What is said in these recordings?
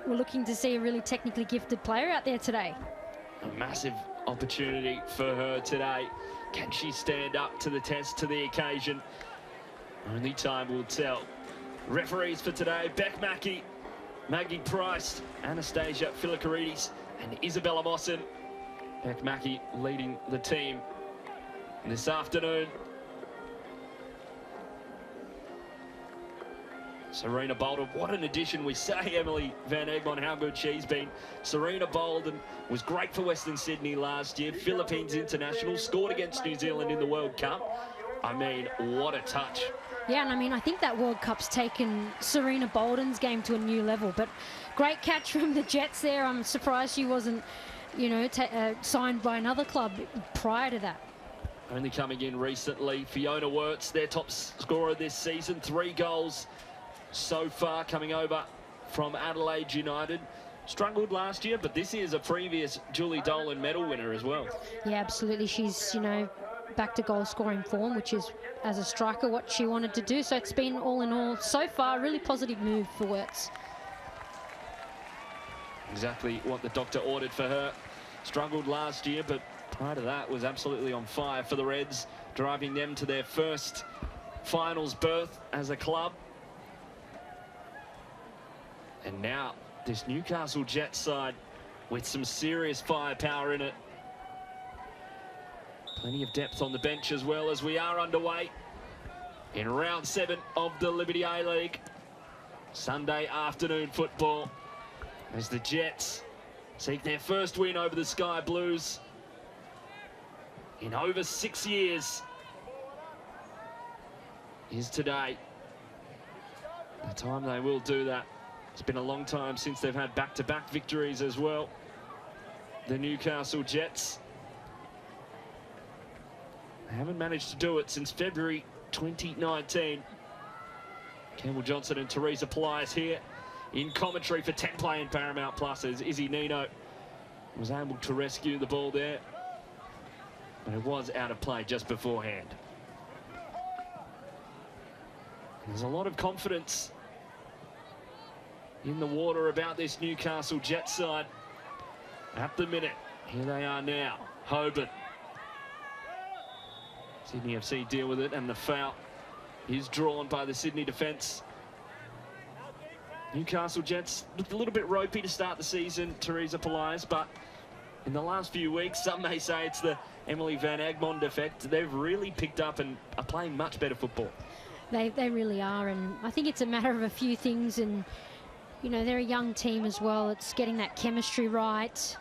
we're looking to see a really technically gifted player out there today. A massive opportunity for her today. Can she stand up to the test, to the occasion? Only time will tell. Referees for today: Beck Mackey, Maggie Price, Anastasia Philokarides, and Isabella Mawson. Beck Mackey leading the team this afternoon. Serena Bolden, what an addition. We say Emily Van Egmond, how good she's been. Serena Bolden was great for Western Sydney last year. Philippines international, scored against New Zealand in the World Cup. I mean, what a touch. Yeah, and I mean, I think that World Cup's taken Serena Bolden's game to a new level. But great catch from the Jets there. I'm surprised she wasn't, you know, signed by another club prior to that. Only coming in recently, Fiona Wirtz, their top scorer this season, 3 goals so far, coming over from Adelaide United. Struggled last year, but this is a previous Julie Dolan medal winner as well. Yeah, absolutely. She's, you know, back to goal scoring form, which is, as a striker, what she wanted to do. So it's been, all in all, so far, a really positive move for Wirtz. Exactly what the doctor ordered for her. Struggled last year, but prior to that was absolutely on fire for the Reds, driving them to their first finals berth as a club. And now this Newcastle Jets side with some serious firepower in it. Plenty of depth on the bench as well, as we are underway in round 7 of the Liberty A-League. Sunday afternoon football as the Jets seek their first win over the Sky Blues in over 6 years. Is today the time they will do that. It's been a long time since they've had back-to-back victories as well. The Newcastle Jets. They haven't managed to do it since February 2019. Campbell Johnson and Teresa Polias here in commentary for 10 Play in Paramount Plus, as Izzy Nino was able to rescue the ball there, but it was out of play just beforehand. There's a lot of confidence in the water about this Newcastle Jets side at the minute. Here they are now. Hoban. Sydney FC deal with it, and the foul is drawn by the Sydney defence. Newcastle Jets looked a little bit ropey to start the season, Teresa Polias, but in the last few weeks, some may say it's the Emily Van Egmond effect. They've really picked up and are playing much better football. They really are, and I think it's a matter of a few things, and you know, they're a young team as well. It's getting that chemistry right.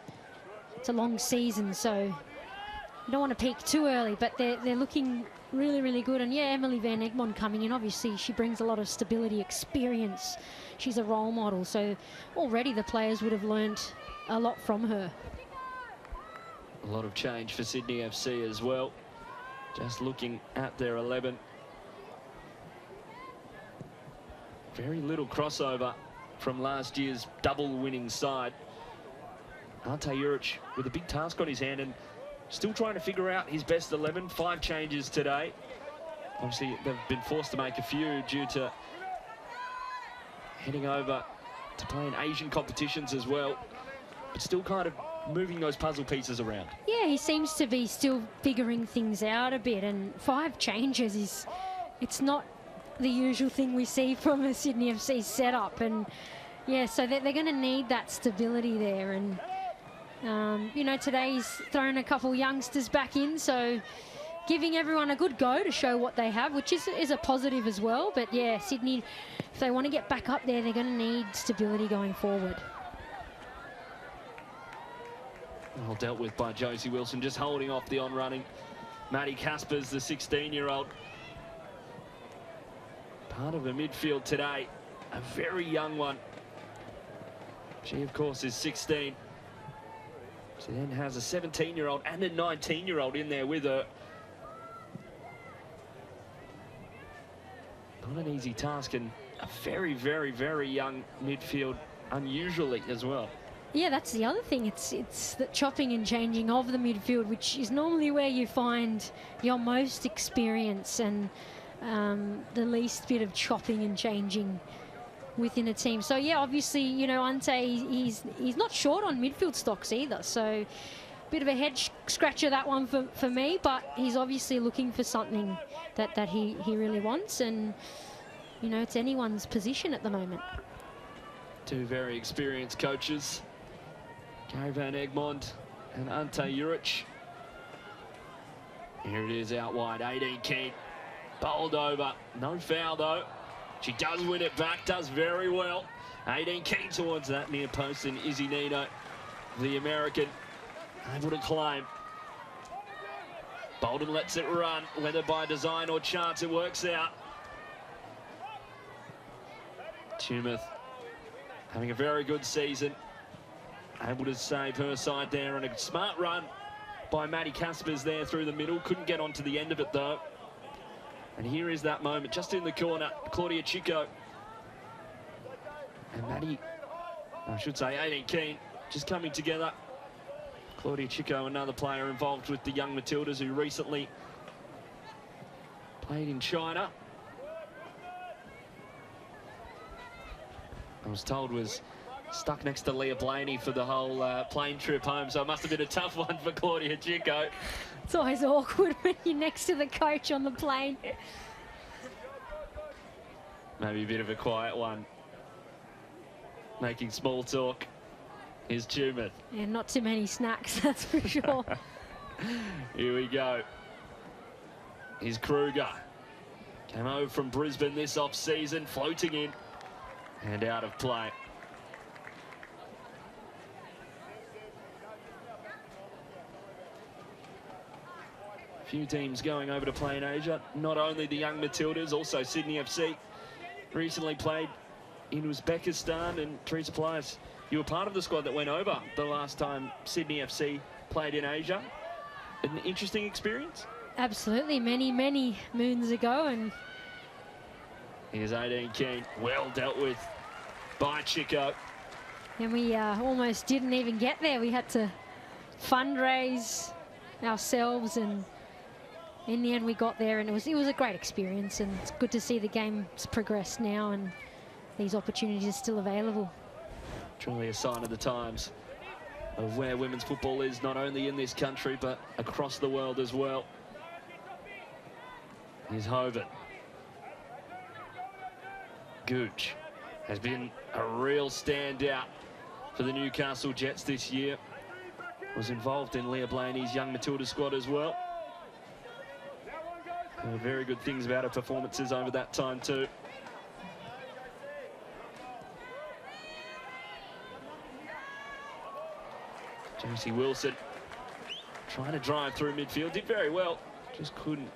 It's a long season, so you don't want to peak too early, but they're looking really, really good. And yeah, Emily Van Egmond coming in, obviously she brings a lot of stability, experience. She's a role model, so already the players would have learnt a lot from her. A lot of change for Sydney FC as well. Just looking at their 11. Very little crossover from last year's double winning side. Ante Juric with a big task on his hand and still trying to figure out his best 11. 5 changes today. Obviously they've been forced to make a few due to heading over to play in Asian competitions as well, but still kind of moving those puzzle pieces around. Yeah, he seems to be still figuring things out a bit, and 5 changes is, it's not the usual thing we see from a Sydney FC setup. And yeah, so they're going to need that stability there. And you know, today he's thrown a couple youngsters back in, so giving everyone a good go to show what they have, which is a positive as well. But yeah, Sydney, if they want to get back up there, they're going to need stability going forward. Well dealt with by Josie Wilson, just holding off the on-running Maddie Caspers, the 16-year-old. Part of the midfield today, a very young one. She, of course, is 16. She then has a 17-year-old and a 19-year-old in there with her. Not an easy task, and a very, very, very young midfield, unusually as well. Yeah, that's the other thing. It's the chopping and changing of the midfield, which is normally where you find your most experience and the least bit of chopping and changing within a team. So yeah, obviously, you know, Ante, he's not short on midfield stocks either. So bit of a head scratcher, that one for me, but he's obviously looking for something that he really wants, and you know, it's anyone's position at the moment. Two very experienced coaches, Gary Van Egmond and Ante Juric. Here it is out wide, 18 Keane, bowled over, no foul though. She does win it back, does very well. 18 Keane towards that near post, and Izzy Nino, the American, able to claim. Bolden lets it run, whether by design or chance, it works out. Tumeth having a very good season, able to save her side there, and a smart run by Maddie Caspers there through the middle. Couldn't get onto the end of it though. And here is that moment, just in the corner, Claudia Chico. And Maddie, I should say 18 Keane, just coming together. Claudia Chico, another player involved with the young Matildas, who recently played in China. I was told was stuck next to Leah Blaney for the whole plane trip home, so it must have been a tough one for Claudia Chico. It's always awkward when you're next to the coach on the plane. Maybe a bit of a quiet one. Making small talk. Here's Tumeth. Yeah, not too many snacks, that's for sure. Here we go. Here's Kruger. Came over from Brisbane this off-season, floating in and out of play. Few teams going over to play in Asia. Not only the young Matildas, also Sydney FC. Recently played in Uzbekistan, and Teresa Pliers, you were part of the squad that went over the last time Sydney FC played in Asia. An interesting experience? Absolutely, many moons ago. And here's 18 Keane, well dealt with by Chico. And we almost didn't even get there. We had to fundraise ourselves, and in the end we got there, and it was a great experience, and it's good to see the game's progressed now and these opportunities are still available. Truly a sign of the times of where women's football is, not only in this country but across the world as well. Here's Hoven. Gooch has been a real standout for the Newcastle Jets this year. Was involved in Leah Blaney's young Matilda squad as well. Very good things about her performances over that time too. Josie Wilson trying to drive through midfield, did very well, just couldn't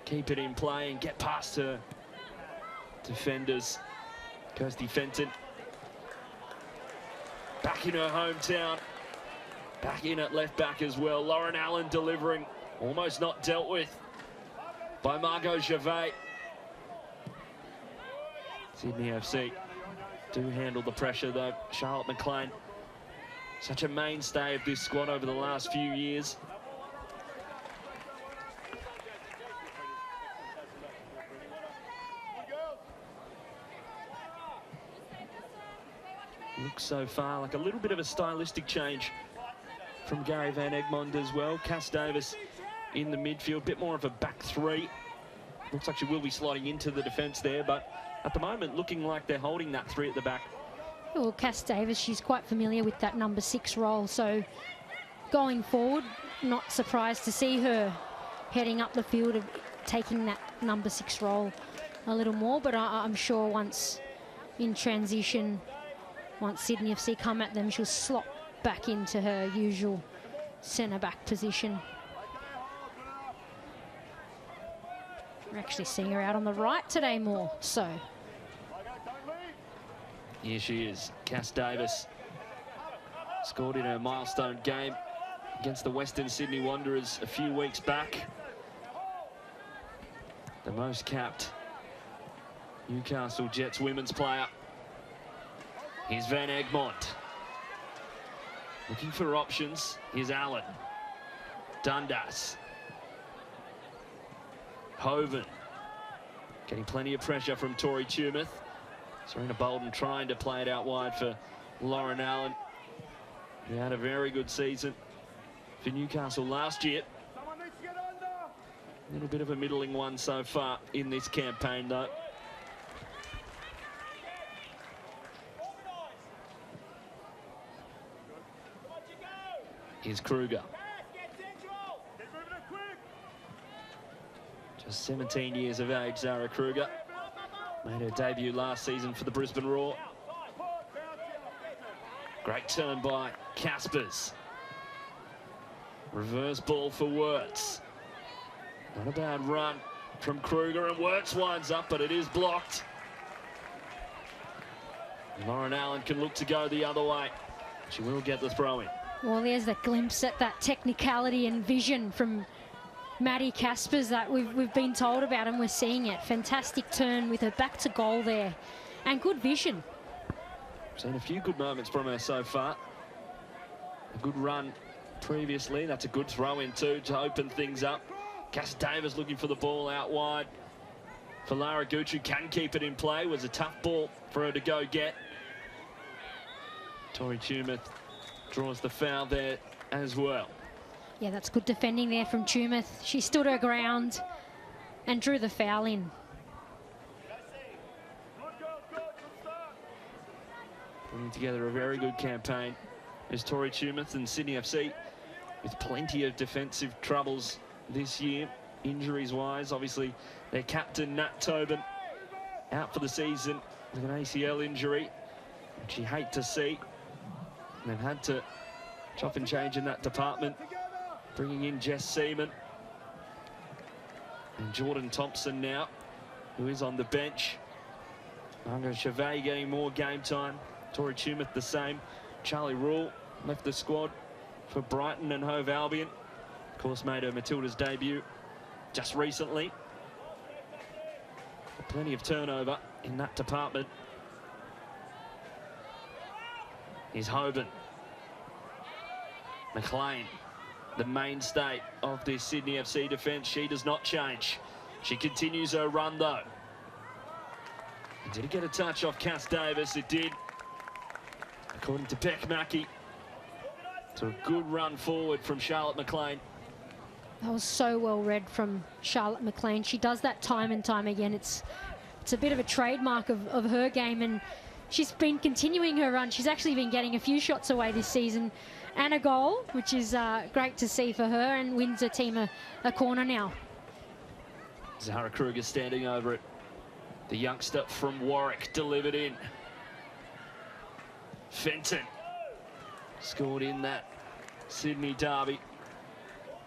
keep it in play and get past her defenders. Kirsty Fenton back in her hometown, back in at left back as well. Lauren Allen delivering, almost not dealt with by Margot Gervais. Sydney FC do handle the pressure though. Charlotte McLean, such a mainstay of this squad over the last few years. Looks so far like a little bit of a stylistic change from Gary Van Egmond as well. Cass Davis in the midfield, bit more of a back three. Looks like she will be sliding into the defence there, but at the moment looking like they're holding that three at the back. Well, Cass Davis, she's quite familiar with that number 6 role, so going forward, not surprised to see her heading up the field, of taking that number 6 role a little more, but I'm sure once in transition, once Sydney FC come at them, she'll slot back into her usual centre-back position. We're actually seeing her out on the right today more, so. Here she is, Cass Davis. Scored in her milestone game against the Western Sydney Wanderers a few weeks back. The most capped Newcastle Jets women's player. Here's Van Egmond. Looking for options. Here's Allen. Dundas. Hoven. Getting plenty of pressure from Tori Tumeth. Serena Bolden trying to play it out wide for Lauren Allen, who had a very good season for Newcastle last year. A little bit of a middling one so far in this campaign, though. Here's Kruger. Just 17 years of age, Zara Kruger. Made her debut last season for the Brisbane Roar. Great turn by Caspers. Reverse ball for Wirtz. Not a bad run from Kruger, and Wirtz winds up, but it is blocked. Lauren Allen can look to go the other way. She will get the throw in. Well, there's that glimpse at that technicality and vision from Maddie Caspers that we've been told about, and we're seeing it. Fantastic turn with her back to goal there, and good vision. Seen a few good moments from her so far. A good run previously. That's a good throw in too to open things up. Cass Davis looking for the ball out wide for Lara Gooch, who can keep it in play. Was a tough ball for her to go get. Tori Tumeth draws the foul there as well. Yeah, that's good defending there from Tumeth. She stood her ground and drew the foul in. Putting together a very good campaign is Tori Tumeth and Sydney FC, with plenty of defensive troubles this year, injuries-wise. Obviously, their captain, Nat Tobin, out for the season with an ACL injury, which you hate to see. And they've had to chop and change in that department, bringing in Jess Seaman and Jordan Thompson now, who is on the bench. Margot Chevet getting more game time. Tori Tumeth the same. Charlie Rule left the squad for Brighton and Hove Albion. Of course, made her Matilda's debut just recently. Plenty of turnover in that department. Here's Hoban. McLean, the mainstay of this Sydney FC defence. She does not change. She continues her run, though. Did it get a touch off Cass Davis? It did. According to Beck Mackey. So a good run forward from Charlotte McLean. That was so well read from Charlotte McLean. She does that time and time again. It's a bit of a trademark of her game, and she's been continuing her run. She's actually been getting a few shots away this season and a goal, which is great to see for her, and wins her team a corner now. Zara Kruger standing over it. The youngster from Warwick delivered in. Fenton scored in that Sydney derby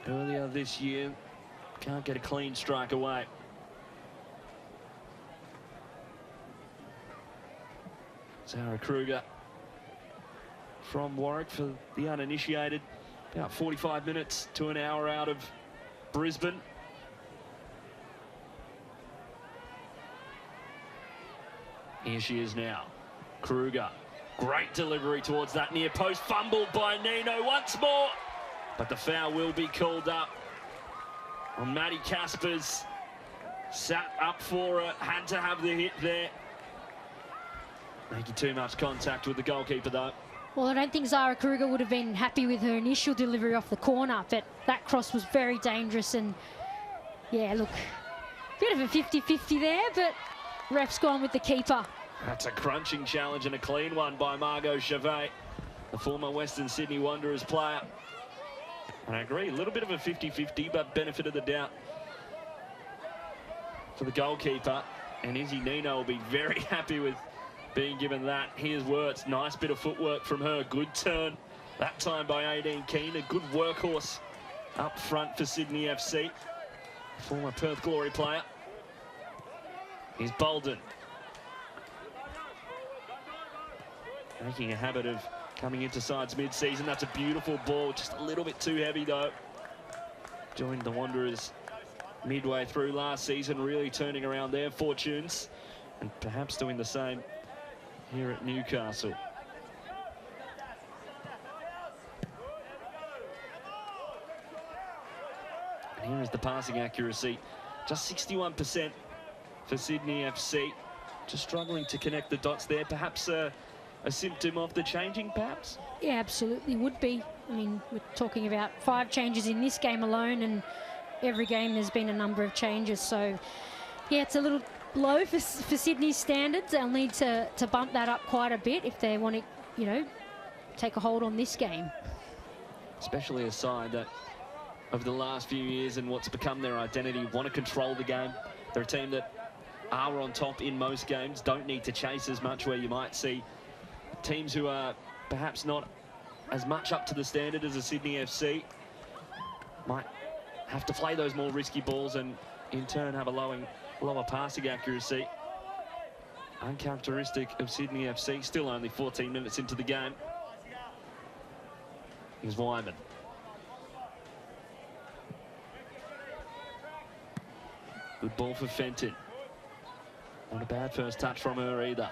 earlier this year. Can't get a clean strike away. Zara Kruger from Warwick, for the uninitiated, about 45 minutes to an hour out of Brisbane. Here she is now. Kruger. Great delivery towards that near post. Fumbled by Nino once more. But the foul will be called up on Maddie Caspers. Sat up for her. Had to have the hit there. Making too much contact with the goalkeeper, though. Well, I don't think Zara Kruger would have been happy with her initial delivery off the corner, but that cross was very dangerous. And, yeah, look, bit of a 50-50 there, but ref's gone with the keeper. That's a crunching challenge and a clean one by Margot Chevet, the former Western Sydney Wanderers player. And I agree, a little bit of a 50-50, but benefit of the doubt for the goalkeeper. And Izzy Nino will be very happy with being given that. Here's Wirtz. Nice bit of footwork from her. Good turn. That time by 18 Keane. A good workhorse up front for Sydney FC. Former Perth Glory player. Here's Bolden. Making a habit of coming into sides mid-season. That's a beautiful ball. Just a little bit too heavy, though. Joined the Wanderers midway through last season. Really turning around their fortunes. And perhaps doing the same here at Newcastle. And here is the passing accuracy. Just 61% for Sydney FC. just struggling to connect the dots there. Perhaps a symptom of the changing, perhaps? Yeah, absolutely would be. I mean, we're talking about 5 changes in this game alone, and every game there's been a number of changes. So, yeah, it's a little low for Sydney's standards. They'll need to bump that up quite a bit if they want to, you know, take a hold on this game. Especially a side that, over the last few years and what's become their identity, want to control the game. They're a team that are on top in most games, don't need to chase as much, where you might see teams who are perhaps not as much up to the standard as a Sydney FC might have to play those more risky balls and in turn have a lower passing accuracy. Uncharacteristic of Sydney FC. Still only 14 minutes into the game. Here's Wyman. Good ball for Fenton. Not a bad first touch from her either.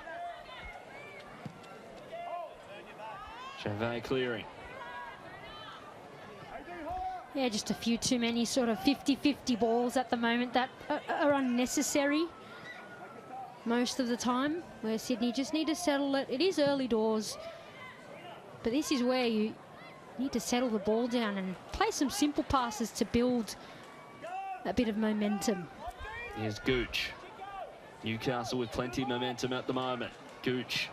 Chavez clearing. Yeah, just a few too many sort of 50-50 balls at the moment that are unnecessary most of the time, where Sydney just need to settle it. It is early doors, but this is where you need to settle the ball down and play some simple passes to build a bit of momentum. Here's Gooch. Newcastle with plenty of momentum at the moment. Gooch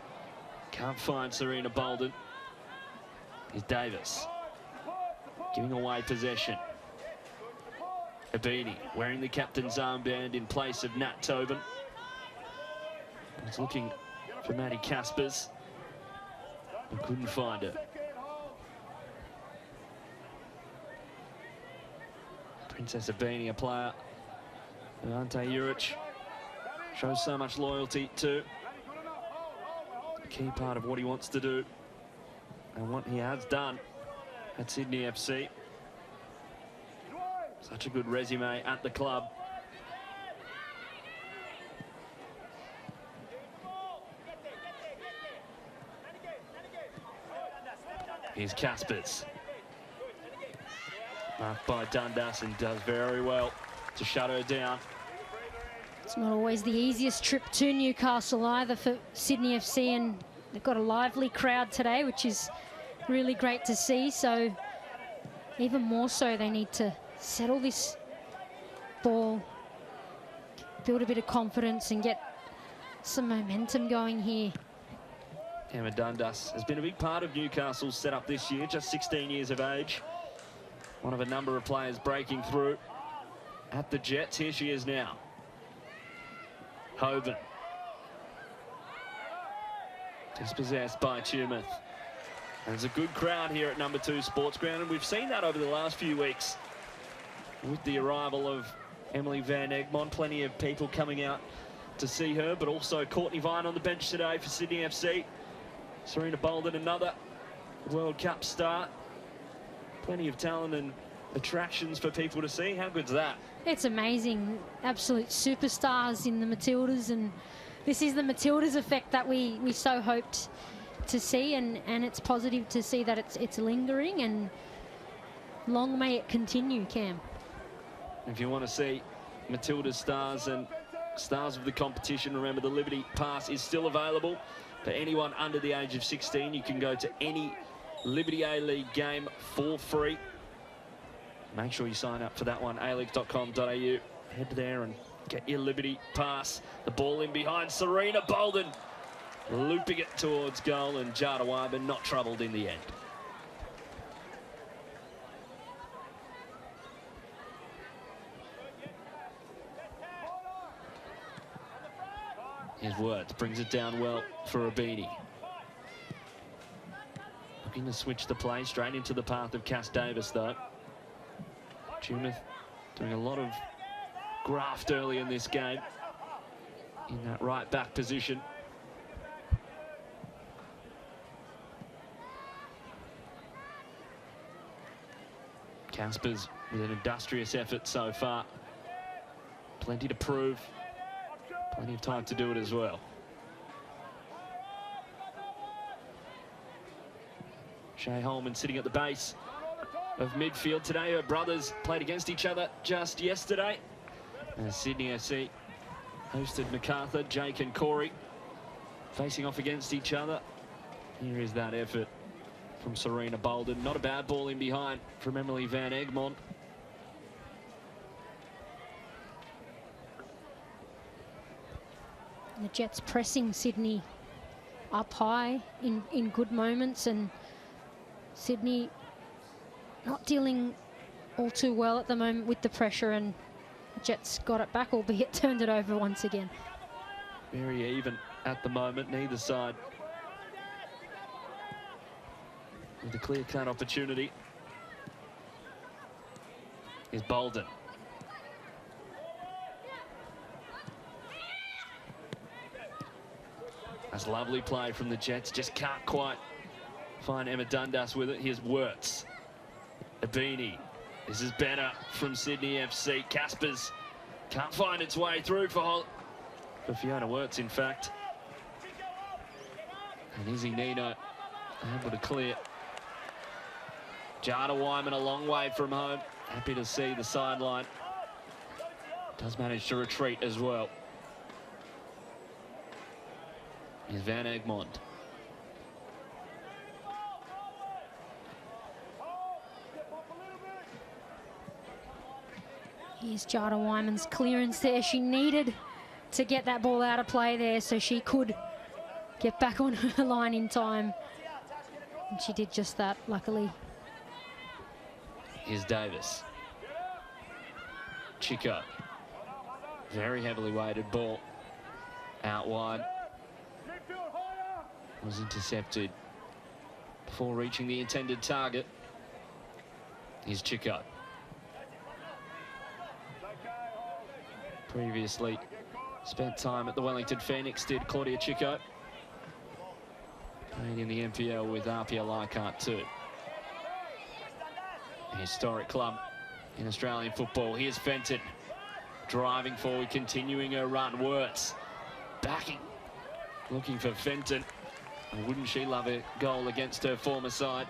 can't find Serena Bolden. Here's Davis. Giving away possession. Abini wearing the captain's armband in place of Nat Tobin. He's looking for Maddie Caspers, but couldn't find her. Princess Abini, a player Ante Juric shows so much loyalty to. A key part of what he wants to do and what he has done at Sydney FC. Such a good resume at the club. Here's Caspers. Marked by Dundas and does very well to shut her down. It's not always the easiest trip to Newcastle either for Sydney FC, and they've got a lively crowd today, which is really great to see. So even more so, they need to settle this ball, build a bit of confidence and get some momentum going here. Emma Dundas has been a big part of Newcastle's setup this year, just 16 years of age. One of a number of players breaking through at the Jets. Here she is now. Hovan. Dispossessed by Tumeth. There's a good crowd here at number 2 Sports Ground, and we've seen that over the last few weeks with the arrival of Emily Van Egmond. Plenty of people coming out to see her, but also Courtney Vine on the bench today for Sydney FC. Serena Bolden, another World Cup star. Plenty of talent and attractions for people to see. How good's that? It's amazing. Absolute superstars in the Matildas, and this is the Matildas effect that we so hoped to see, and it's positive to see that it's lingering, and long may it continue, Cam. If you want to see Matildas stars and stars of the competition, remember the Liberty Pass is still available for anyone under the age of 16. You can go to any Liberty A-League game for free. Make sure you sign up for that one, aleagues.com.au. Head there and get your Liberty Pass. The ball in behind Serena Bolden, looping it towards goal, and Jada Wyman not troubled in the end. Here's Words, brings it down well for Abini. Looking to switch the play straight into the path of Cass Davis, though. Tumeth doing a lot of graft early in this game in that right back position. Caspers with an industrious effort so far. Plenty to prove. Plenty of time to do it as well. Shay Holman sitting at the base of midfield today. Her brothers played against each other just yesterday. And Sydney FC hosted MacArthur, Jake and Corey facing off against each other. Here is that effort from Serena Bolden. Not a bad ball in behind from Emily Van Egmond. The Jets pressing Sydney up high in good moments, and Sydney not dealing all too well at the moment with the pressure, and the Jets got it back, albeit turned it over once again. Very even at the moment, neither side with a clear-cut opportunity. Is Bolden. That's lovely play from the Jets. Just can't quite find Emma Dundas with it. Here's Wirtz. Abini. This is better from Sydney FC. Caspers can't find its way through for Fiona Wirtz, in fact. And Izzy Nino able to clear. Jada Wyman a long way from home. Happy to see the sideline. Does manage to retreat as well. Here's Van Egmond. Here's Jada Wyman's clearance there. She needed to get that ball out of play there so she could get back on her line in time. And she did just that, luckily. Here's Davis. Chico. Very heavily weighted ball. Out wide. Was intercepted before reaching the intended target. Here's Chico. Previously spent time at the Wellington Phoenix, did Claudia Chico. Played in the NPL with Arpia Leichhardt too. A historic club in Australian football. Here's Fenton. Driving forward, continuing her run. Wirtz backing, looking for Fenton. And wouldn't she love a goal against her former side?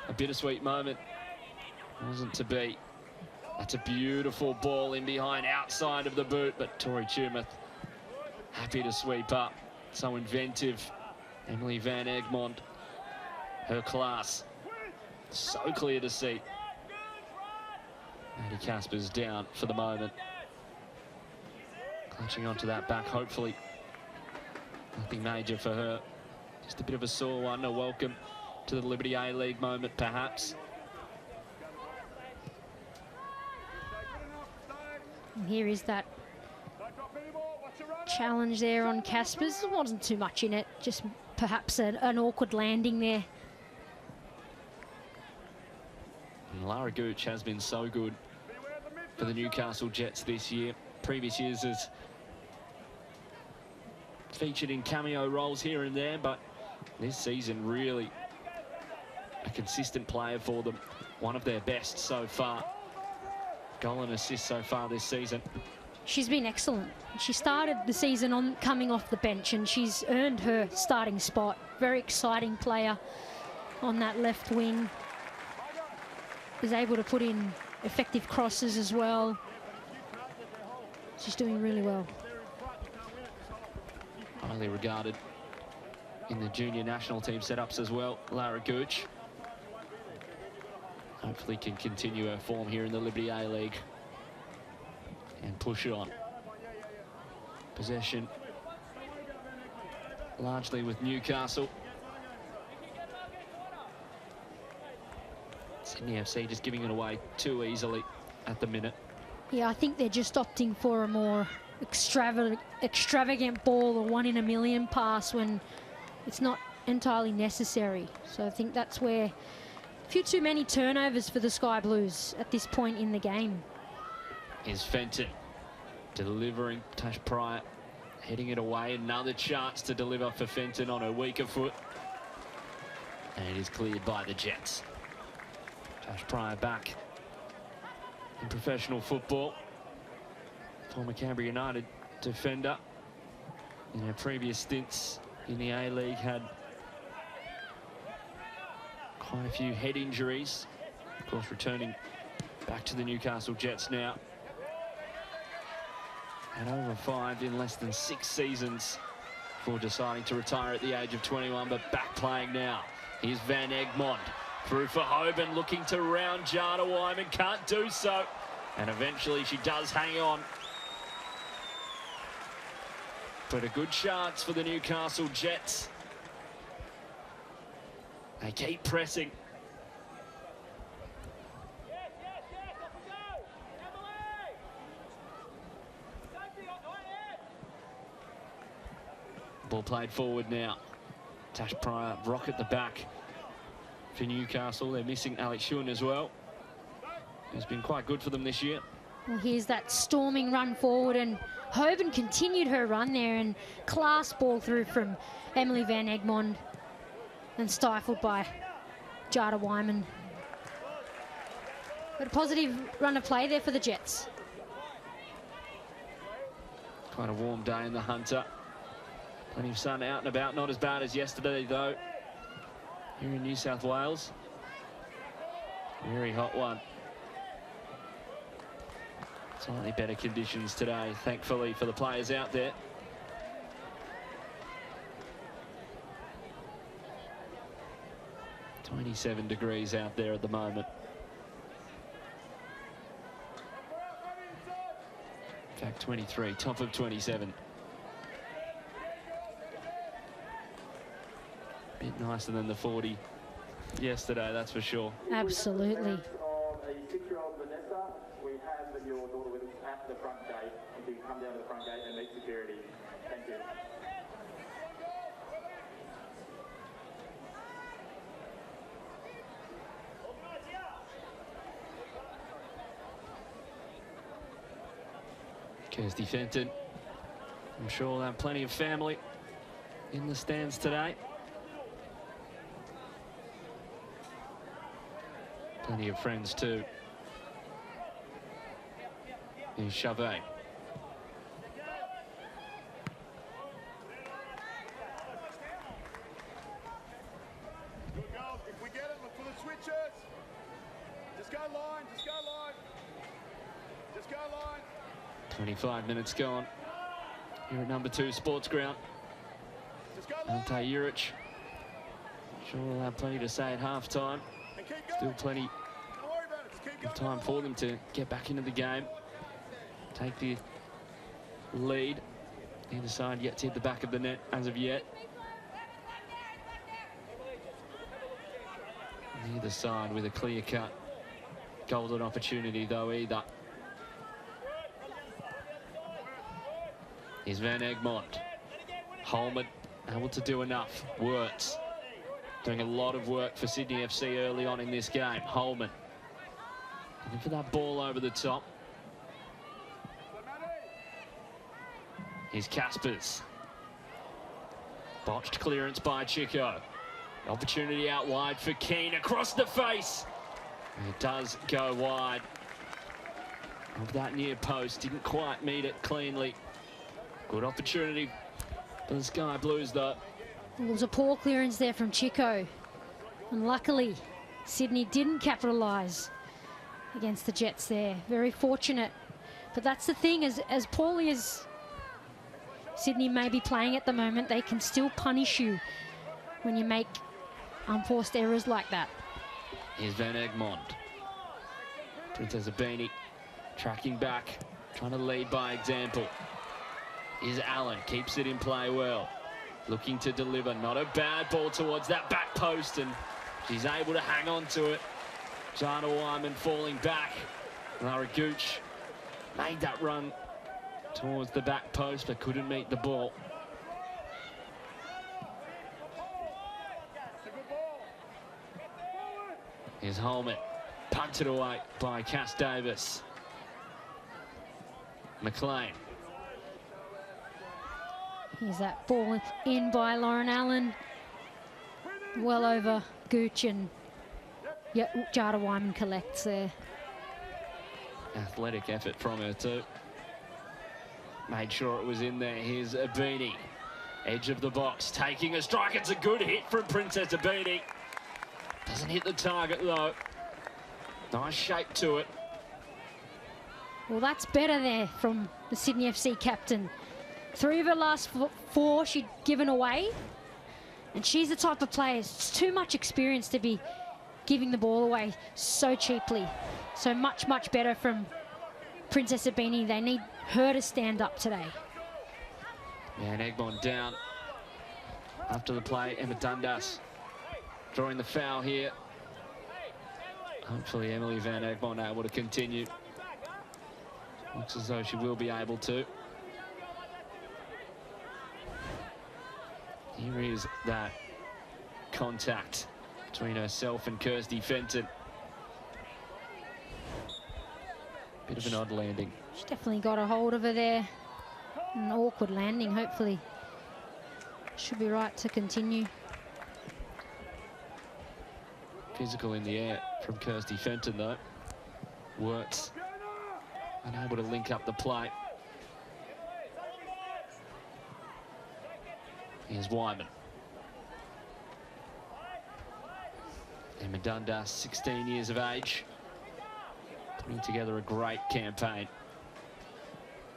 A bittersweet moment. Wasn't to be. That's a beautiful ball in behind, outside of the boot, but Tori Tumeth happy to sweep up. So inventive. Emily Van Egmond, her class. So clear to see. Maddie Casper's down for the moment. Clutching onto that back, hopefully. Nothing major for her. Just a bit of a sore one. A welcome to the Liberty A-League moment, perhaps. And here is that challenge there on Caspers. There wasn't too much in it, just perhaps an awkward landing there. And Lara Gooch has been so good for the Newcastle Jets this year. Previous years has featured in cameo roles here and there, but this season really a consistent player for them. One of their best so far. Goal and assist so far this season. She's been excellent. She started the season on coming off the bench, and she's earned her starting spot. Very exciting player on that left wing. Is able to put in effective crosses as well. She's doing really well. Highly regarded in the junior national team setups as well, Lara Gooch. Hopefully can continue her form here in the Liberty A-League and push it on. Possession largely with Newcastle. Sydney FC just giving it away too easily at the minute. Yeah, I think they're just opting for a more extravagant ball, or 1 in a million pass when it's not entirely necessary. So I think that's where a few too many turnovers for the Sky Blues at this point in the game. Is Fenton delivering. Tash Pryor heading it away. Another chance to deliver for Fenton on her weaker foot. And it is cleared by the Jets. Tash Pryor back in professional football. Former Canberra United defender. In her previous stints in the A-League had quite a few head injuries. Of course, returning back to the Newcastle Jets now. Had over 5 in less than 6 seasons before deciding to retire at the age of 21, but back playing now. Here's Van Egmond through for Hoban, looking to round Jada Wyman, can't do so. And eventually she does hang on. But a good chance for the Newcastle Jets. They keep pressing. Ball played forward now. Tash Pryor, rock at the back for Newcastle. They're missing Alex Shun as well, who's been quite good for them this year. Well, here's that storming run forward, and Hoban continued her run there, and class ball through from Emily Van Egmond and stifled by Jada Wyman. But a positive run of play there for the Jets. Quite a warm day in the Hunter. Plenty of sun out and about, not as bad as yesterday though. Here in New South Wales. Very hot one. Slightly better conditions today, thankfully, for the players out there. "27 degrees out there at the moment. In fact, 23, top of 27. Bit nicer than the 40 yesterday, that's for sure. Absolutely. A 6-year-old Vanessa, we have your daughter with us at the front gate. If you can come down to the front gate and meet security. Thank you. Kirsty Fenton, I'm sure we'll have plenty of family in the stands today. Plenty of friends too. Here's Chavez. Good goal. If we get it, look for the switches. Just go line, just go line. Just go line. 25 minutes gone. Here at number 2 Sports Ground. Just go line. Ante Juric. Sure we'll have plenty to say at half-time. And keep going. Still plenty Don't worry about it. Just keep going. time for them to get back into the game. Take the lead. Neither side yet to hit the back of the net as of yet. Neither side with a clear-cut golden opportunity though either. Here's Van Egmond. Holman able to do enough. Wirtz doing a lot of work for Sydney FC early on in this game. Holman looking for that ball over the top. Here's Caspers. Botched clearance by Chico. Opportunity out wide for Keane, across the face. And it does go wide of that near post. Didn't quite meet it cleanly. Good opportunity for the Sky Blues though. It was a poor clearance there from Chico. And luckily, Sydney didn't capitalise against the Jets there. Very fortunate. But that's the thing, as poorly as Sydney may be playing at the moment, they can still punish you when you make unforced errors like that. Here's Van Egmond. Princess Abini tracking back, trying to lead by example. Here's Allen, keeps it in play well. Looking to deliver, not a bad ball towards that back post, and she's able to hang on to it. Jada Wyman falling back. Lara Gooch made that run towards the back post, but couldn't meet the ball. Here's Holman, punted away by Cass Davis. McLean. Here's that ball in by Lauren Allen. Well over Gooch, and Jada Wyman collects there. Athletic effort from her too. Made sure it was in there. Here's Abini. Edge of the box, taking a strike. It's a good hit from Princess Abini. Doesn't hit the target though. Nice shape to it. Well, that's better there from the Sydney FC captain. 3 of her last 4 she'd given away. And she's the type of player, it's too much experience to be giving the ball away so cheaply. So much, much better from Princess Abini. They need her to stand up today. And Egmont down. After the play, Emma Dundas drawing the foul here. Hopefully Emily Van Egmont able to continue. Looks as though she will be able to. Here is that contact between herself and Kirsty Fenton. Bit of an odd landing. She definitely got a hold of her there. An awkward landing, hopefully. Should be right to continue. Physical in the air from Kirsty Fenton, though. Works. Unable to link up the play. Here's Wyman. Emma Dundas, 16 years of age. Putting together a great campaign.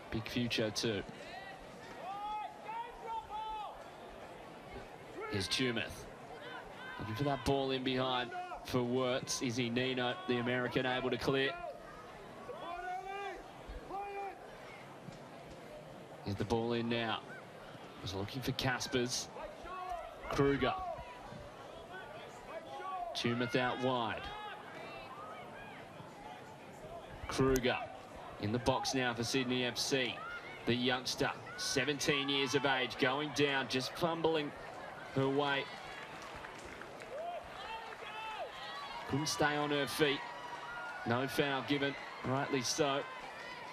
Big future too. Here's Tumeth. Looking for that ball in behind for Wirtz. Izzy Nino, the American, able to clear. Here's the ball in now. Was looking for Caspers. Kruger. Tumeth out wide. Kruger in the box now for Sydney FC. The youngster, 17 years of age, going down, just fumbling her way. Couldn't stay on her feet. No foul given, rightly so.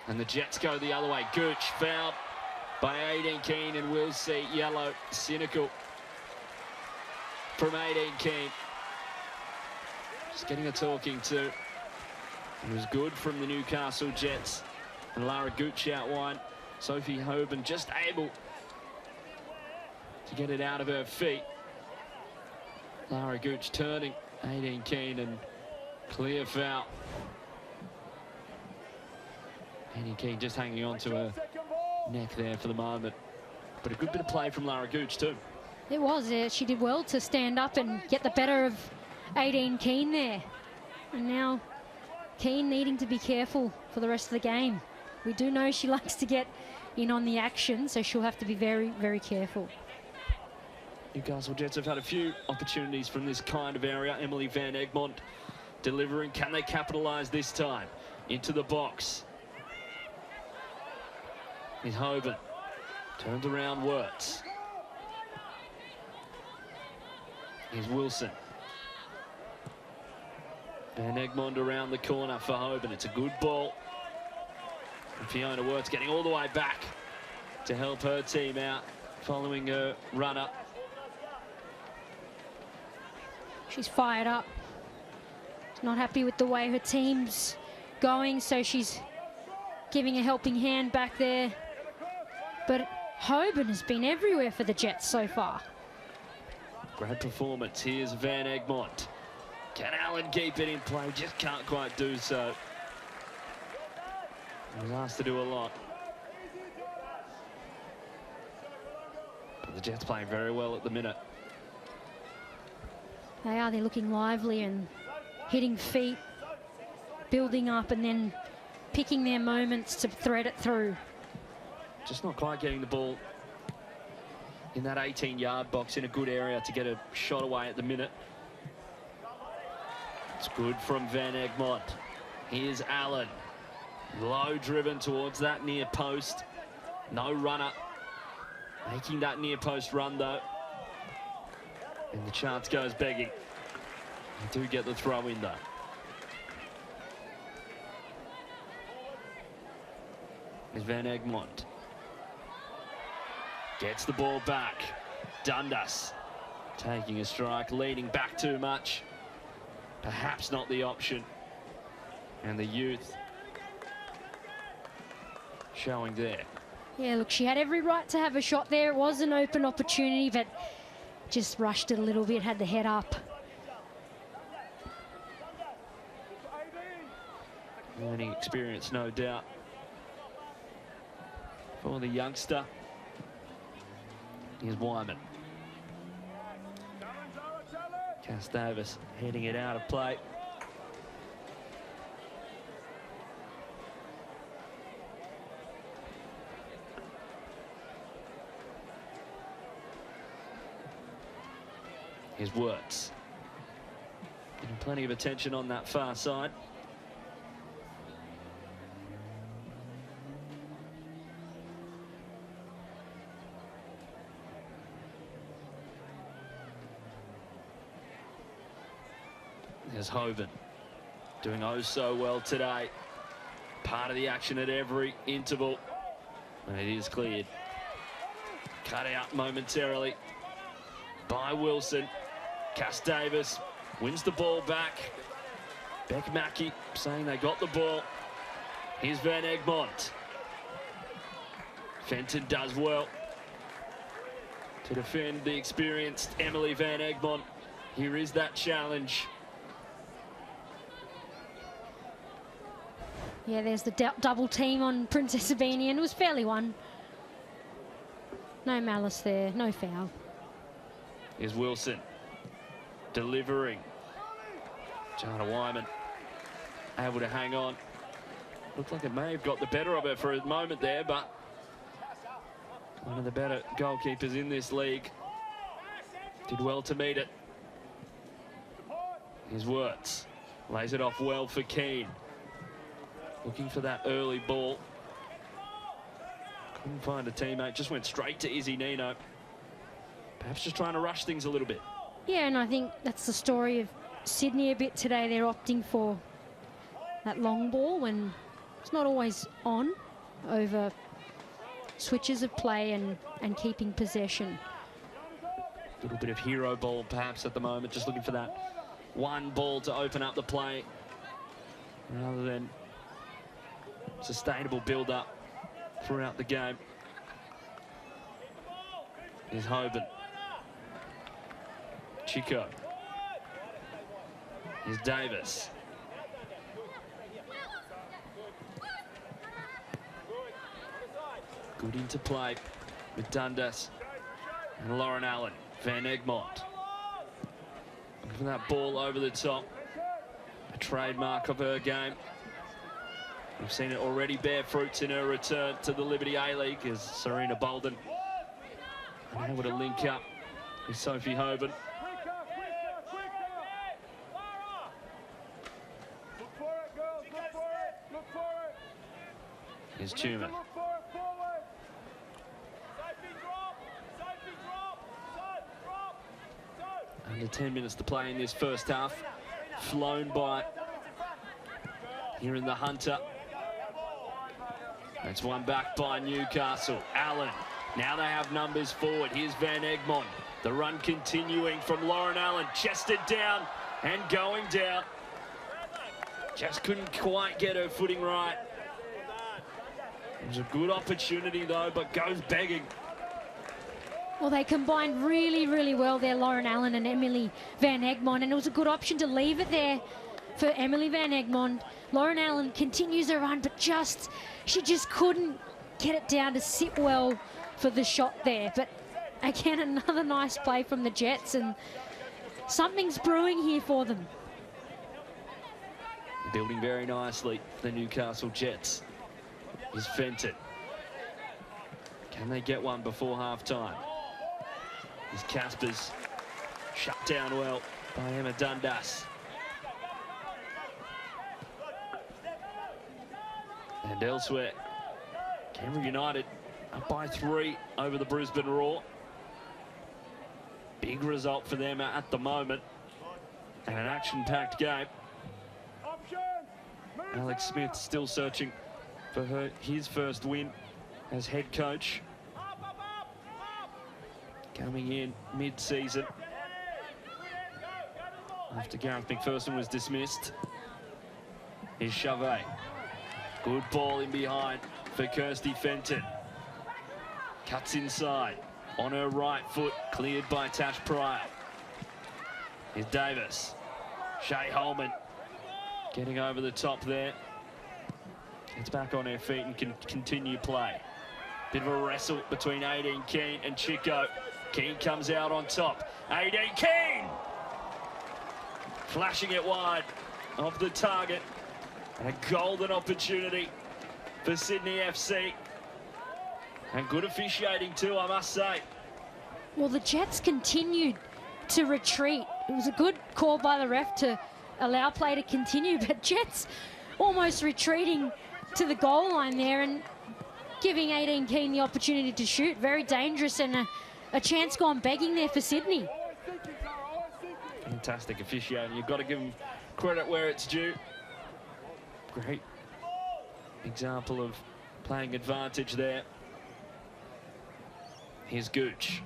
And the Jets go the other way. Gooch fouled by Aideen Keane, and we'll see yellow. Cynical from Aideen Keane. Just getting a talking to. It was good from the Newcastle Jets. And Lara Gooch out wide. Sophie Hoban just able to get it out of her feet. Lara Gooch turning. Aideen Keane, and clear foul. Aideen Keane just hanging on to her neck there for the moment. But a good bit of play from Lara Gooch too. It was. She did well to stand up and get the better of Aideen Keane there. And now Keane needing to be careful for the rest of the game. We do know she likes to get in on the action, so she'll have to be very, very careful. Newcastle Jets have had a few opportunities from this kind of area. Emily Van Egmont delivering. Can they capitalise this time? Into the box. Is Hoban. Turns around Wirtz. Here's Wilson. Van Egmont around the corner for Hoban. It's a good ball. And Fiona Wirtz getting all the way back to help her team out following her run-up. She's fired up. She's not happy with the way her team's going, so she's giving a helping hand back there. But Hoban has been everywhere for the Jets so far. Great performance. Here's Van Egmont. Can Allen keep it in play? Just can't quite do so. He was asked to do a lot. But the Jets playing very well at the minute. They are. They're looking lively and hitting feet, building up, and then picking their moments to thread it through. Just not quite getting the ball in that 18-yard box in a good area to get a shot away at the minute. It's good from Van Egmont. Here's Allen. Low driven towards that near post. No runner. Making that near post run though. And the chance goes begging. They do get the throw in though. Here's Van Egmont. Gets the ball back. Dundas taking a strike, leaning back too much. Perhaps not the option. And the youth showing there. Yeah, look, she had every right to have a shot there. It was an open opportunity, but just rushed it a little bit, had the head up. Learning experience, no doubt. for the youngster. Here's Wyman. Cass Davis heading it out of play. Here's Wirtz. Getting plenty of attention on that far side. There's Hoban, doing oh so well today. Part of the action at every interval. And it is cleared. Cut out momentarily by Wilson. Cass Davis wins the ball back. Beck Mackey saying they got the ball. Here's Van Egmond. Fenton does well to defend the experienced Emily Van Egmond. Here is that challenge. Yeah, there's the double team on Princess Sabinian. It was fairly won. No malice there, no foul. Here's Wilson delivering. Jana Wyman able to hang on. Looked like it may have got the better of her for a moment there, but one of the better goalkeepers in this league did well to meet it. Here's Wirtz. Lays it off well for Keane. Looking for that early ball. Couldn't find a teammate. Just went straight to Izzy Nino. Perhaps just trying to rush things a little bit. Yeah, and I think that's the story of Sydney a bit today. They're opting for that long ball when it's not always on, over switches of play and keeping possession. A little bit of hero ball perhaps at the moment. Just looking for that one ball to open up the play rather than sustainable build-up throughout the game. Here's Hoban. Chico. Here's Davis. Good into play with Dundas and Lauren Allen. Van Egmond. Looking for that ball over the top. A trademark of her game. We've seen it already bear fruits in her return to the Liberty A-League as Serena Bolden able to link up with Sophie Hoban. Here's Tuma. Under 10 minutes to play in this first half. Flown by here in the Hunter. It's one back by Newcastle. Allen. Now they have numbers forward. Here's Van Egmond. The run continuing from Lauren Allen. Chested down and going down. Just couldn't quite get her footing right. It was a good opportunity though, but goes begging. Well, they combined really, really well there, Lauren Allen and Emily Van Egmond, and it was a good option to leave it there for Emily Van Egmond. Lauren Allen continues her run, but she just couldn't get it down to sit well for the shot there. But again, another nice play from the Jets, and something's brewing here for them. Building very nicely, the Newcastle Jets. Is Fenton. Can they get one before half-time? Is Caspers shut down well by Emma Dundas. And elsewhere, Canberra United up by 3 over the Brisbane Roar. Big result for them at the moment. And an action-packed game. Alex Smith still searching for his first win as head coach. Coming in mid-season after Gareth McPherson was dismissed. Here's Chavez. Good ball in behind for Kirsty Fenton. Cuts inside on her right foot, cleared by Tash Pryor. Here's Davis. Shea Holman getting over the top there. Gets back on her feet and can continue play. Bit of a wrestle between 18 Keane and Chico. Keane comes out on top. 18 Keane! Flashing it wide of the target. And a golden opportunity for Sydney FC. And good officiating too, I must say. Well, the Jets continued to retreat. It was a good call by the ref to allow play to continue, but Jets almost retreating to the goal line there and giving 18 Keane the opportunity to shoot. Very dangerous, and a chance gone begging there for Sydney. Fantastic officiating. You've got to give them credit where it's due. Great example of playing advantage there. Here's Gooch.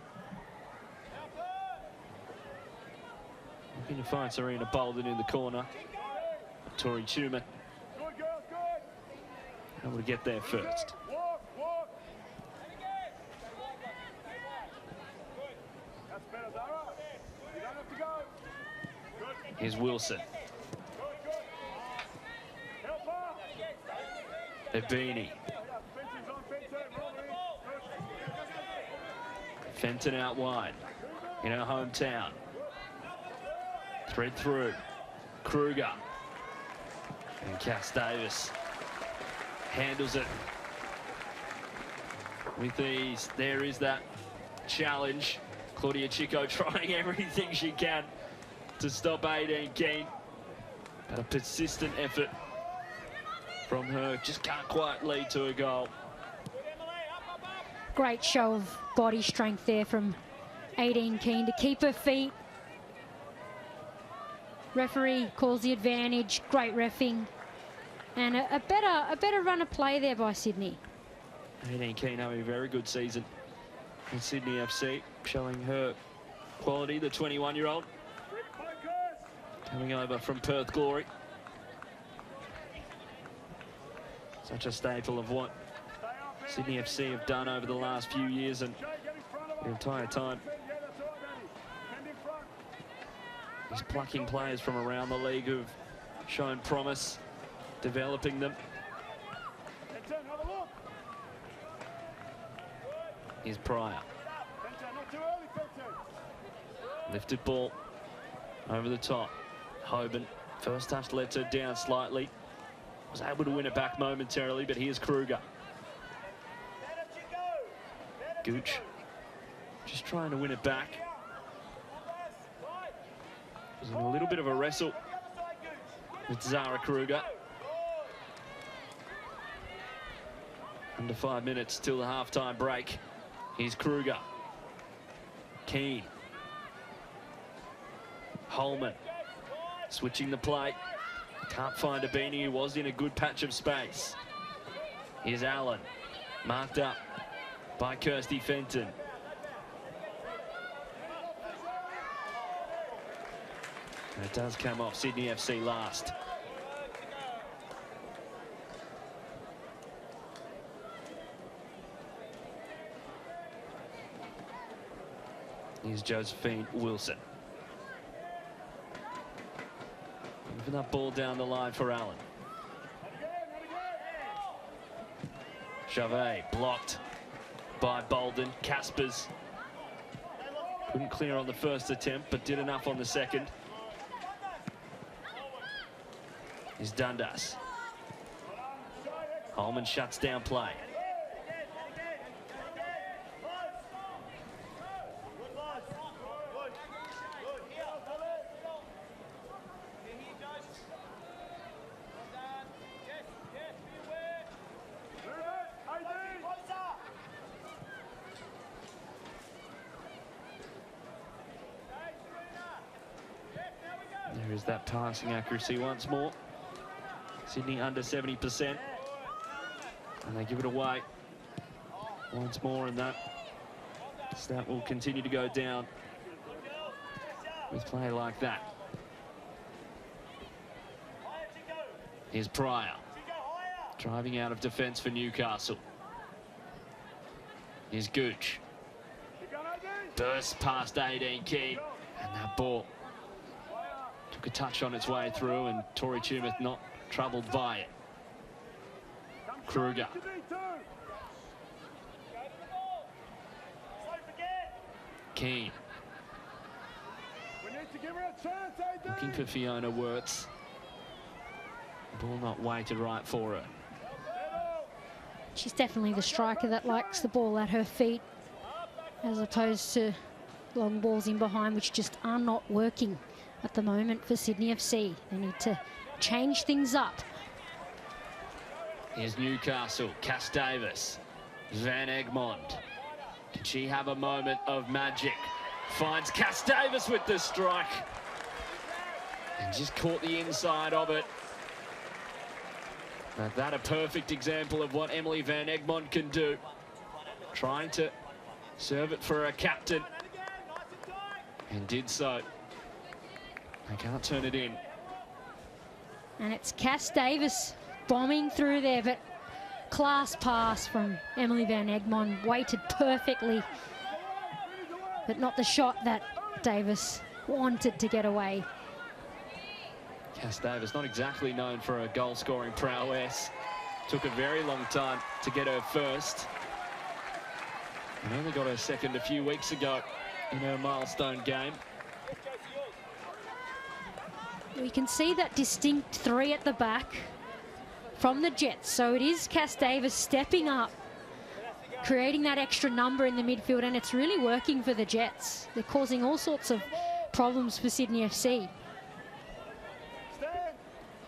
Looking to find Serena Bolden in the corner. Tori Tumut able to get there first. Here's Wilson. Ebini. Fenton out wide in her hometown. Thread through. Kruger. And Cass Davis handles it with ease. There is that challenge. Claudia Chico trying everything she can to stop 18 Keane. But a persistent effort from her. Just can't quite lead to a goal. Great show of body strength there from 18 Keane to keep her feet. Referee calls the advantage. Great reffing. And a better run of play there by Sydney. 18 Keane having a very good season in Sydney FC, showing her quality, the 21-year-old. Coming over from Perth Glory. Such a staple of what Sydney FC have done over the last few years and the entire time. He's plucking players from around the league who've shown promise, developing them. Here's Pryor. Lifted ball over the top. Hoban, first touch lets her down slightly. Was able to win it back momentarily, but here's Kruger. Gooch just trying to win it back. Was in a little bit of a wrestle with Zara Kruger. Under 5 minutes till the halftime break. Here's Kruger. Keane. Holman. Switching the play. Can't find Ebini, who was in a good patch of space. Here's Allen. Marked up by Kirsty Fenton. And it does come off Sydney FC last. Here's Josephine Wilson. Moving that ball down the line for Allen. Chavez blocked by Bolden. Caspers couldn't clear on the first attempt, but did enough on the second. Here's Dundas. Holman shuts down play. There is that passing accuracy once more. Sydney under 70%. And they give it away once more, and that stat will continue to go down with play like that. Here's Pryor. Driving out of defence for Newcastle. Here's Gooch. Bursts past 18 Keane. And that ball took a touch on its way through, and Tori Tumut not troubled by it. Kruger. Keane. We need to give her a chance, AD. Looking for Fiona Wirtz. Ball not weighted right for her. She's definitely the striker that likes the ball at her feet, as opposed to long balls in behind, which just are not working at the moment for Sydney FC. They need to change things up. Here's Newcastle, Cass Davis, Van Egmond. Can she have a moment of magic? Finds Cass Davis with the strike. And just caught the inside of it. Now that a perfect example of what Emily Van Egmond can do. Trying to serve it for her captain. And did so. They can't turn it in. And it's Cass Davis bombing through there, but class pass from Emily Van Egmond, weighted perfectly, but not the shot that Davis wanted to get away. Cass Davis, not exactly known for her goal-scoring prowess. Took a very long time to get her first. And only got her second a few weeks ago in her milestone game. We can see that distinct three at the back from the Jets. So it is Cass Davis stepping up, creating that extra number in the midfield, and it's really working for the Jets. They're causing all sorts of problems for Sydney FC.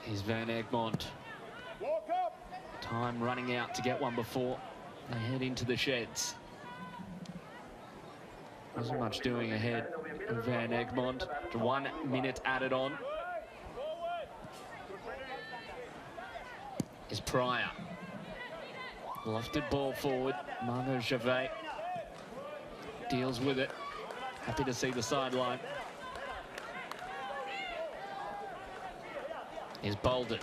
Here's Van Egmond. Time running out to get one before they head into the sheds. Wasn't much doing ahead of Van Egmond. 1 minute added on. Is Pryor. Lofted ball forward. Margot Gervais deals with it. Happy to see the sideline. Is Bolden.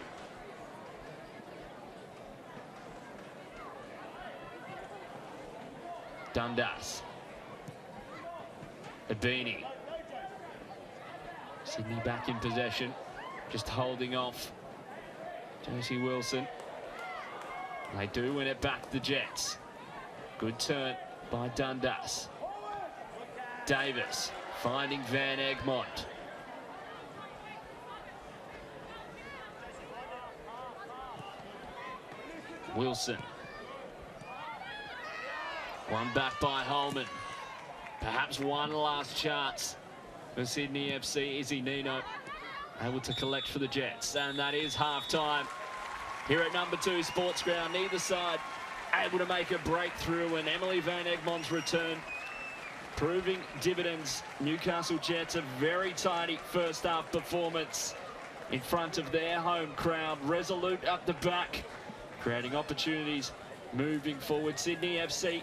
Dundas. Abini. Sydney back in possession. Just holding off Josie Wilson. They do win it back, the Jets. Good turn by Dundas. Davis finding Van Egmond. Wilson. One back by Holman. Perhaps one last chance for Sydney FC. Izzy Nino able to collect for the Jets. And that is half-time here at number 2 Sports Ground. Neither side able to make a breakthrough, and Emily Van Egmond's return proving dividends. Newcastle Jets, a very tidy first half performance in front of their home crowd. Resolute up the back, creating opportunities moving forward. Sydney FC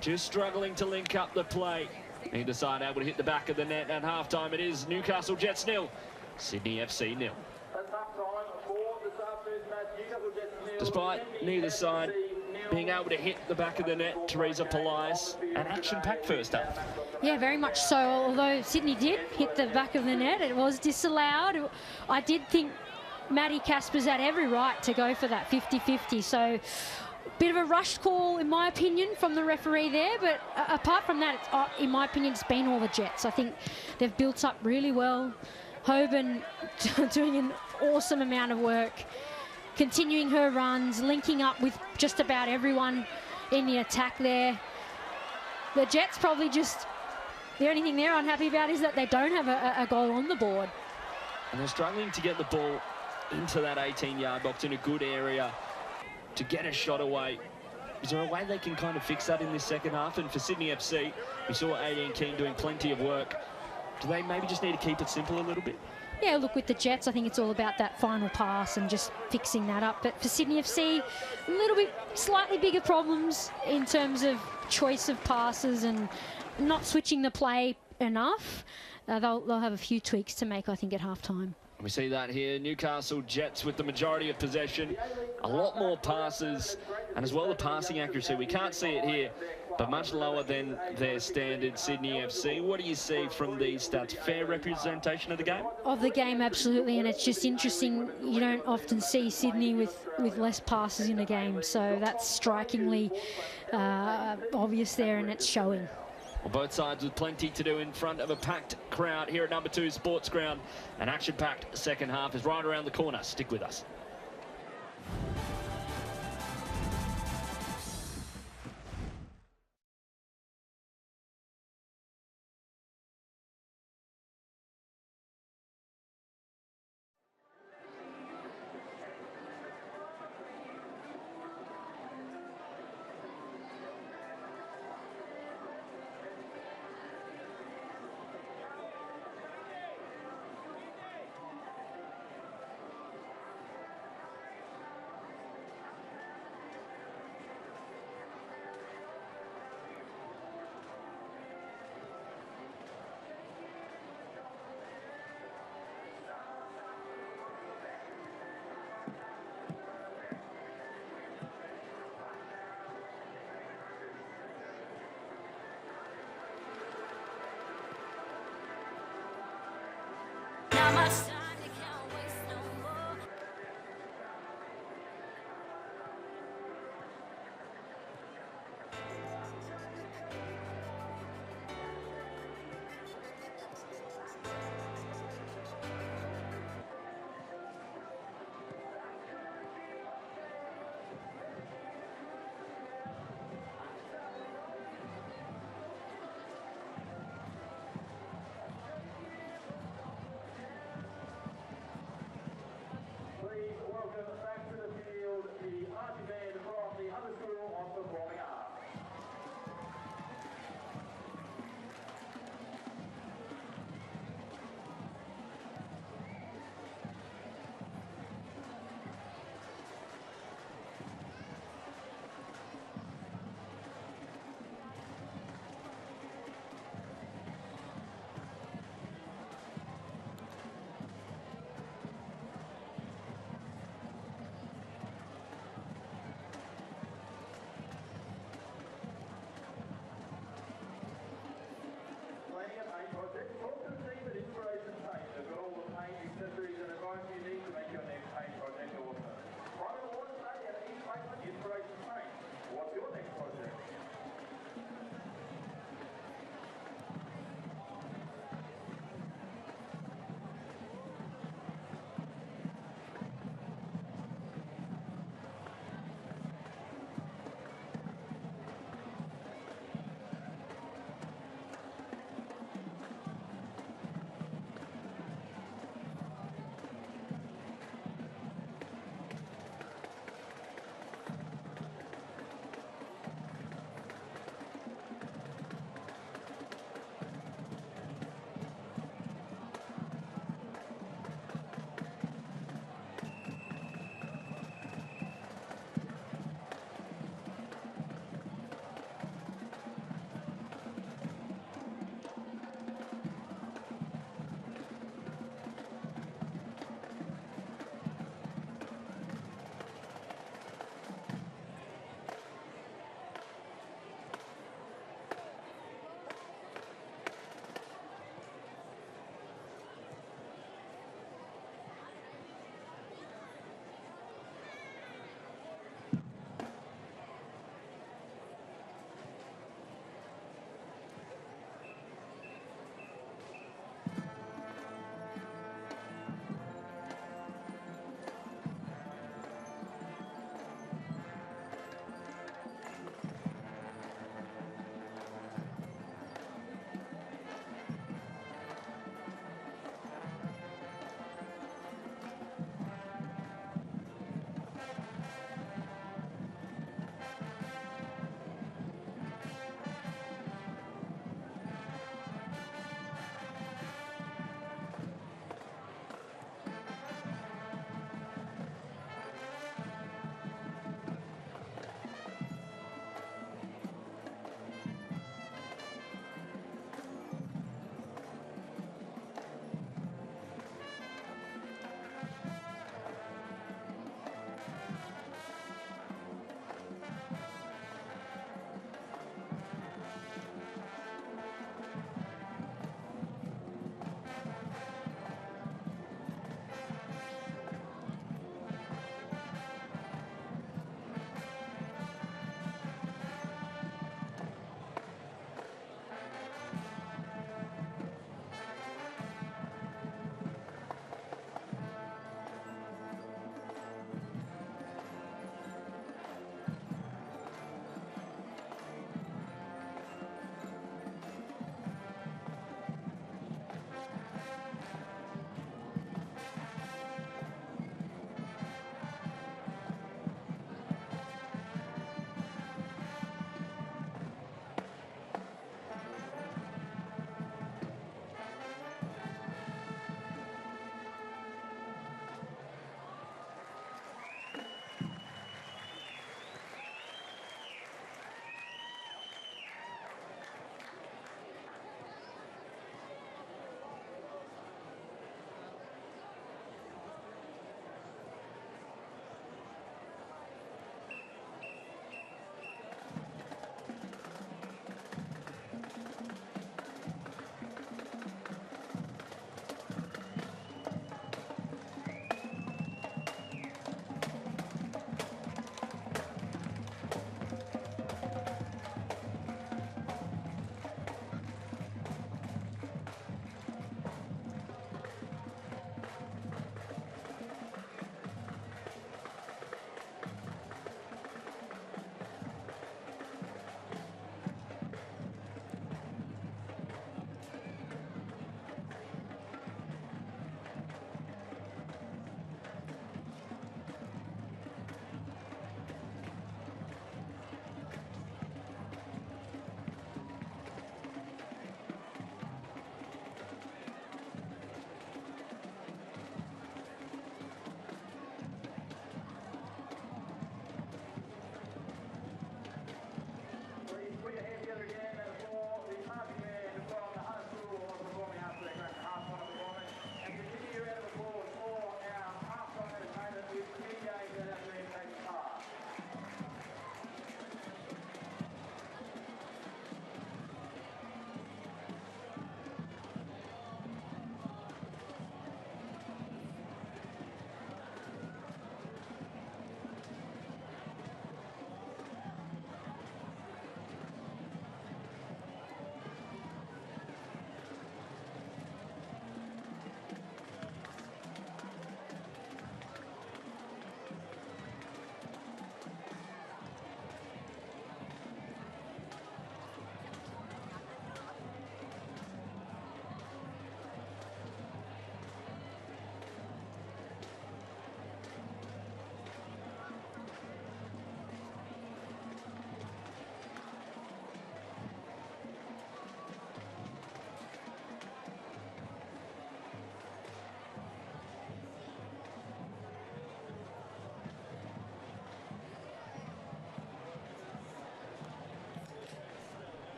just struggling to link up the play. Neither side able to hit the back of the net. At halftime, it is Newcastle Jets 0, Sydney FC 0. Despite neither side being able to hit the back of the net, Teresa Polias, an action-packed first half. Yeah, very much so. Although Sydney did hit the back of the net, it was disallowed. I did think Maddie Casper's had every right to go for that 50-50. So bit of a rushed call, in my opinion, from the referee there. But apart from that, in my opinion, it's been all the Jets. I think they've built up really well. Hoban doing an awesome amount of work, continuing her runs, linking up with just about everyone in the attack there. The Jets probably just, the only thing they're unhappy about is that they don't have a goal on the board. And they're struggling to get the ball into that 18-yard box in a good area to get a shot away. Is there a way they can kind of fix that in this second half? And for Sydney FC, we saw Aideen Keane doing plenty of work. Do they maybe just need to keep it simple a little bit? Yeah, look, with the Jets, I think it's all about that final pass and just fixing that up. But for Sydney FC, a little bit slightly bigger problems in terms of choice of passes and not switching the play enough. They'll have a few tweaks to make, I think, at halftime. We see that here. Newcastle Jets with the majority of possession, a lot more passes, and as well the passing accuracy. We can't see it here, but much lower than their standard Sydney FC. What do you see from these stats? Fair representation of the game? Of the game, absolutely, and it's just interesting. You don't often see Sydney with less passes in a game, so that's strikingly obvious there, and it's showing. Well, both sides with plenty to do in front of a packed crowd here at number 2 Sports Ground. An action-packed second half is right around the corner. Stick with us.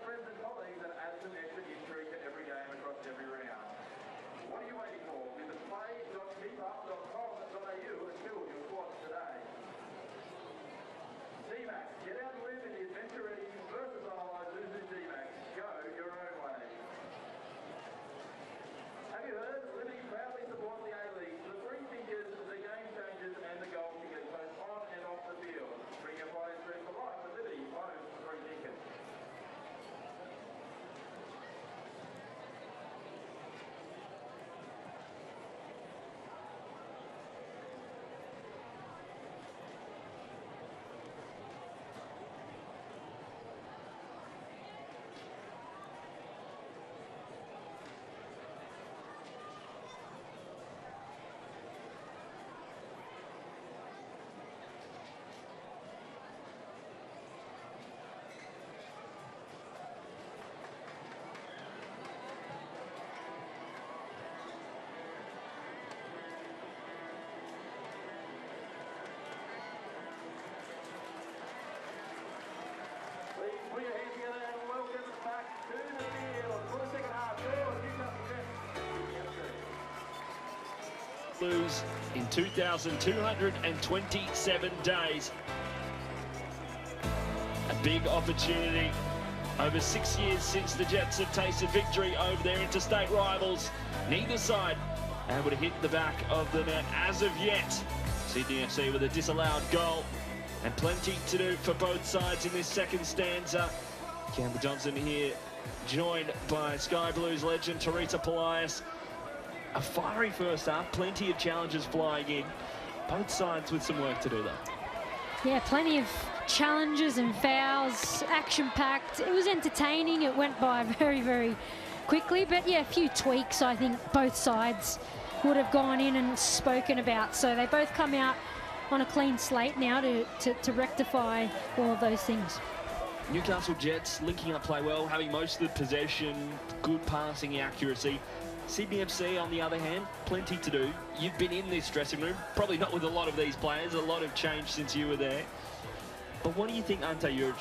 friends and colleagues and add some extra intrigue to every game across every round. What are you waiting for? Visit play.keepup.com.au and build your squad today. D-Max, get out and live in the adventure-ready, versatile Isuzu D-Max. Go your own way. Have you heard? Liberty proudly supports the A-League, the free thinkers, the game changers and the goal kickers, both on and off the field. Bring your fire stream to life with Liberty, home of the free thinkers. Please put your hands together and welcome back to the field for the second half. Your Newcastle Jets. Blues in 2,227 days. A big opportunity over 6 years since the Jets have tasted victory over their interstate rivals. Neither side able to hit the back of the net as of yet. Sydney FC with a disallowed goal. And plenty to do for both sides in this second stanza. Campbell Johnson here, joined by Sky Blues legend Teresa Polias. A fiery first half, plenty of challenges flying in. Both sides with some work to do though. Yeah, plenty of challenges and fouls, action-packed. It was entertaining. It went by very, very quickly. But yeah, a few tweaks I think both sides would have gone in and spoken about. So they both come out on a clean slate now to rectify all of those things. Newcastle Jets linking up play well, having most of the possession, good passing accuracy. Sydney FC, on the other hand, plenty to do. You've been in this dressing room, probably not with a lot of these players, a lot of change since you were there. But what do you think Ante Juric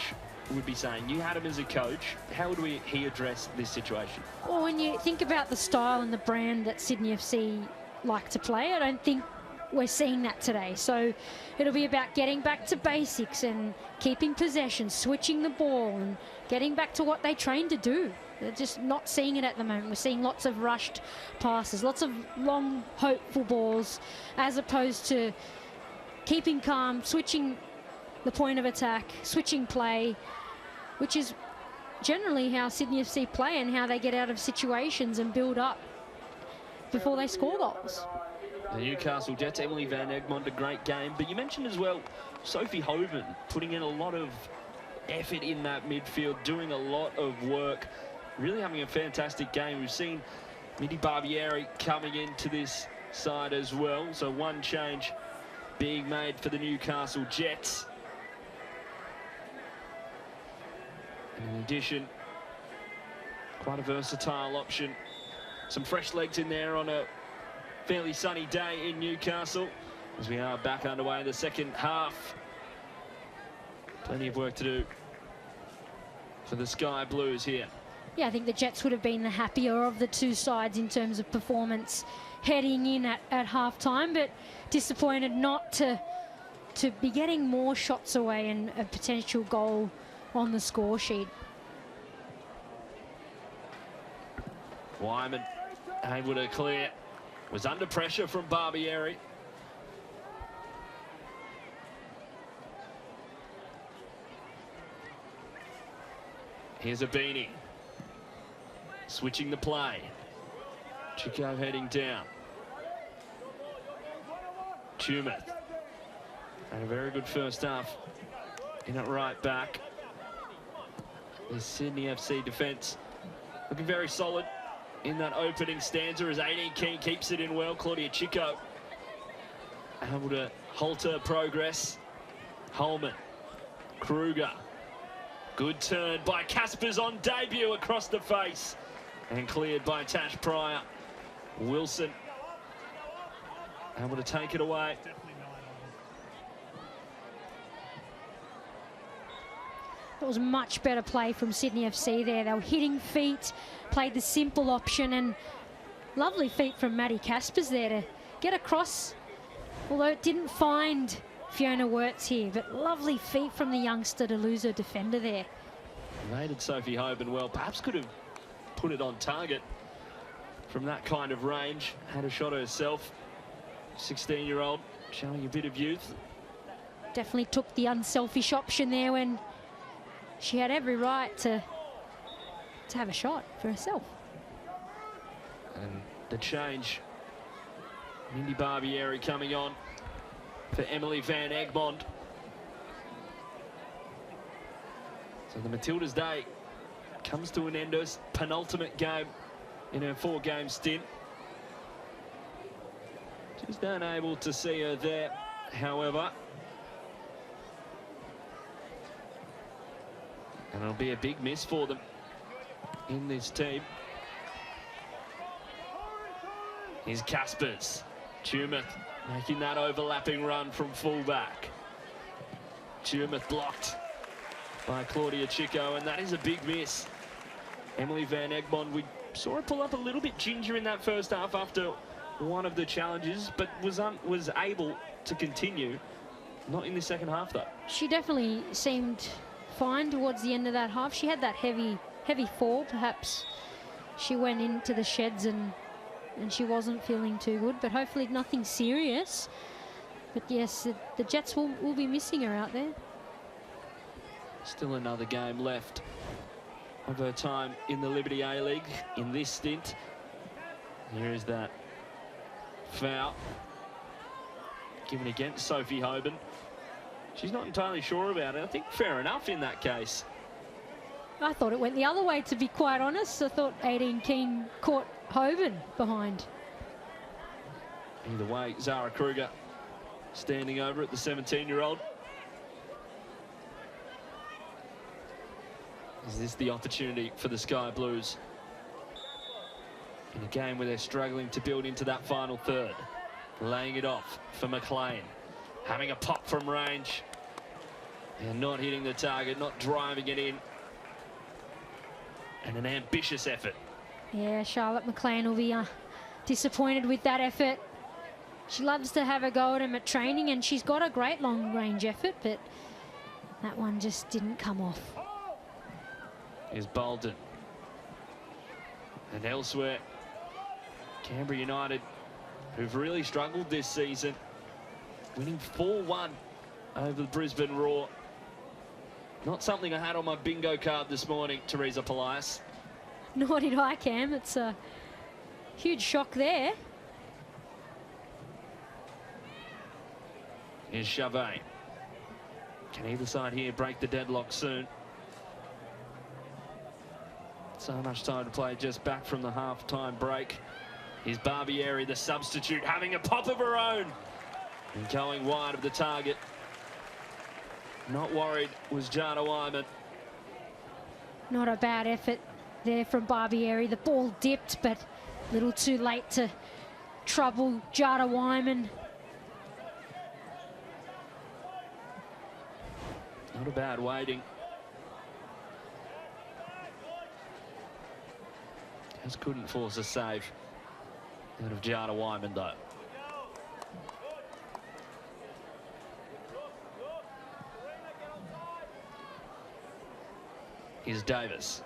would be saying? You had him as a coach. How would he address this situation? Well, when you think about the style and the brand that Sydney FC like to play, I don't think we're seeing that today. So it'll be about getting back to basics and keeping possession, switching the ball and getting back to what they train to do. They're just not seeing it at the moment. We're seeing lots of rushed passes, lots of long, hopeful balls, as opposed to keeping calm, switching the point of attack, switching play, which is generally how Sydney FC play and how they get out of situations and build up before they score goals. The Newcastle Jets, Emily Van Egmond, a great game. But you mentioned as well, Sophie Hoven putting in a lot of effort in that midfield, doing a lot of work, really having a fantastic game. We've seen Mindy Barbieri coming into this side as well. So one change being made for the Newcastle Jets. And in addition, quite a versatile option. Some fresh legs in there on a fairly sunny day in Newcastle as we are back underway in the second half. Plenty of work to do for the Sky Blues here. Yeah, I think the Jets would have been the happier of the two sides in terms of performance heading in at half-time, but disappointed not to be getting more shots away and a potential goal on the score sheet. Wyman able to clear. Was under pressure from Barbieri. Here's a Beanie. Switching the play. Chico heading down. Tumeth. And a very good first half. In it right back. The Sydney FC defence looking very solid in that opening stanza as Aideen Keane keeps it in well. Claudia Chico able to halt her progress. Holman, Kruger, good turn by Caspers on debut across the face and cleared by Tash Pryor. Wilson able to take it away. It was much better play from Sydney FC there. They were hitting feet, played the simple option, and lovely feet from Maddie Caspers there to get across, although it didn't find Fiona Wirtz here, but lovely feet from the youngster to lose her defender there. Rated Sophie Hoban well, perhaps could have put it on target from that kind of range. Had a shot herself. 16-year-old showing a bit of youth. Definitely took the unselfish option there when she had every right to have a shot for herself. And the change, Mindy Barbieri coming on for Emily Van Egmond. So the Matildas' day comes to an end, her penultimate game in her 4-game stint. Just unable to see her there, however. And it'll be a big miss for them in this team. Here's Caspers. Tumeth making that overlapping run from fullback. Tumeth blocked by Claudia Chico, and that is a big miss. Emily Van Egmond, we saw her pull up a little bit ginger in that first half after one of the challenges, but was able to continue. Not in the second half, though. She definitely seemed fine towards the end of that half. She had that heavy fall. Perhaps she went into the sheds and she wasn't feeling too good, but hopefully nothing serious. But yes, the Jets will be missing her out there. Still another game left of her time in the Liberty A-League in this stint. Here is that foul given against Sophie Hoban. She's not entirely sure about it. I think fair enough in that case. I thought it went the other way, to be quite honest. I thought 18 King caught Hoban behind. Either way, Zara Kruger standing over at the 17-year-old. Is this the opportunity for the Sky Blues in a game where they're struggling to build into that final third? Laying it off for McLean, having a pop from range and not hitting the target, not driving it in. And an ambitious effort. Yeah, Charlotte McLean will be disappointed with that effort. She loves to have a go at him at training, and she's got a great long-range effort, but that one just didn't come off. Here's Bolden. And elsewhere, Canberra United, who've really struggled this season, winning 4-1 over the Brisbane Roar. Not something I had on my bingo card this morning, Teresa Polias. Nor did I, Cam. It's a huge shock there. Here's Chavez. Can either side here break the deadlock soon? So much time to play, just back from the half-time break. Here's Barbieri, the substitute, having a pop of her own and going wide of the target. Not worried was Jana Wyman. Not a bad effort there from Barbieri. The ball dipped, but a little too late to trouble Jada Wyman. Not a bad waiting. Just couldn't force a save out of Jada Wyman, though. Here's Davis.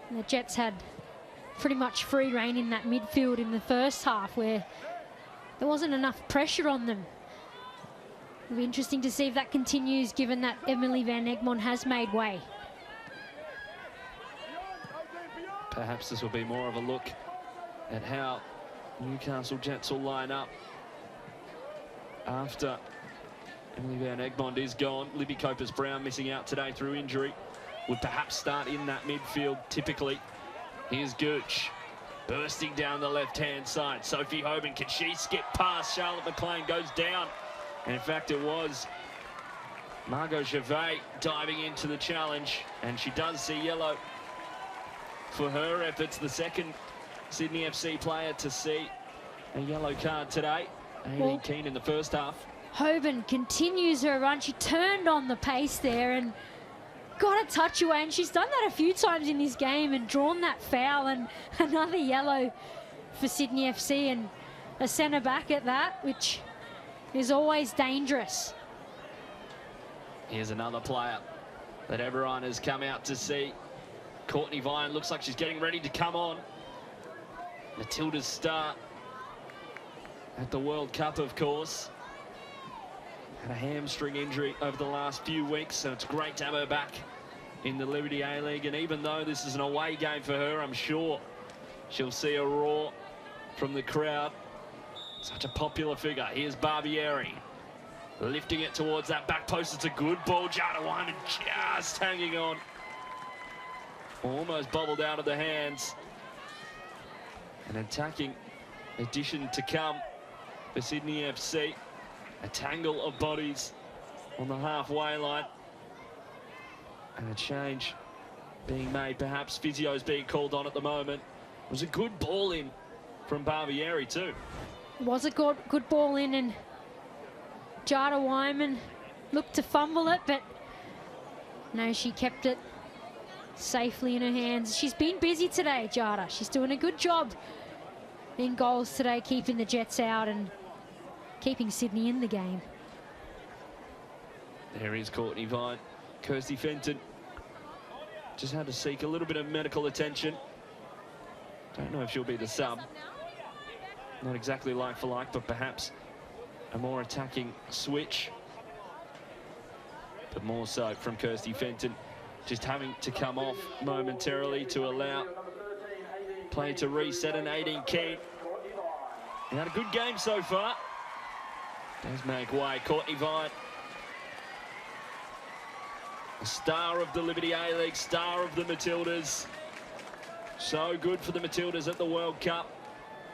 And the Jets had pretty much free rein in that midfield in the first half, where there wasn't enough pressure on them. It'll be interesting to see if that continues, given that Emily Van Egmond has made way. Perhaps this will be more of a look at how Newcastle Jets will line up after Emily Van Egmond is gone. Libby Copus-Brown missing out today through injury. Would perhaps start in that midfield typically. Here's Gooch bursting down the left-hand side. Sophie Hoban, can she skip past? Charlotte McLean goes down. And in fact, it was Margot Gervais diving into the challenge, and she does see yellow for her efforts. The second Sydney FC player to see a yellow card today. 18 Keane in the first half. Hoban continues her run. She turned on the pace there and got a touch away, and she's done that a few times in this game and drawn that foul, and another yellow for Sydney FC, and a centre back at that, which is always dangerous. Here's another player that everyone has come out to see. Courtney Vine looks like she's getting ready to come on. Matilda's start at the World Cup, of course. Had a hamstring injury over the last few weeks, so it's great to have her back in the Liberty A-League. And even though this is an away game for her, I'm sure she'll see a roar from the crowd. Such a popular figure. Here's Barbieri lifting it towards that back post. It's a good ball. Jada Wyman just hanging on. Almost bobbled out of the hands. An attacking addition to come for Sydney FC. A tangle of bodies on the halfway line. And a change being made. Perhaps physio's being called on at the moment. It was a good ball in from Barbieri too. It was a good ball in, and Jada Wyman looked to fumble it, but no, she kept it safely in her hands. She's been busy today, Jada. She's doing a good job in goals today, keeping the Jets out and keeping Sydney in the game. There is Courtney Vine. Kirsty Fenton just had to seek a little bit of medical attention. Don't know if she'll be the sub. Not exactly like for like, but perhaps a more attacking switch. But more so from Kirsty Fenton, just having to come off momentarily to allow play to reset. And 18 Keane. He had a good game so far. Does make way. Courtney Vine, a star of the Liberty A-League, star of the Matildas. So good for the Matildas at the World Cup.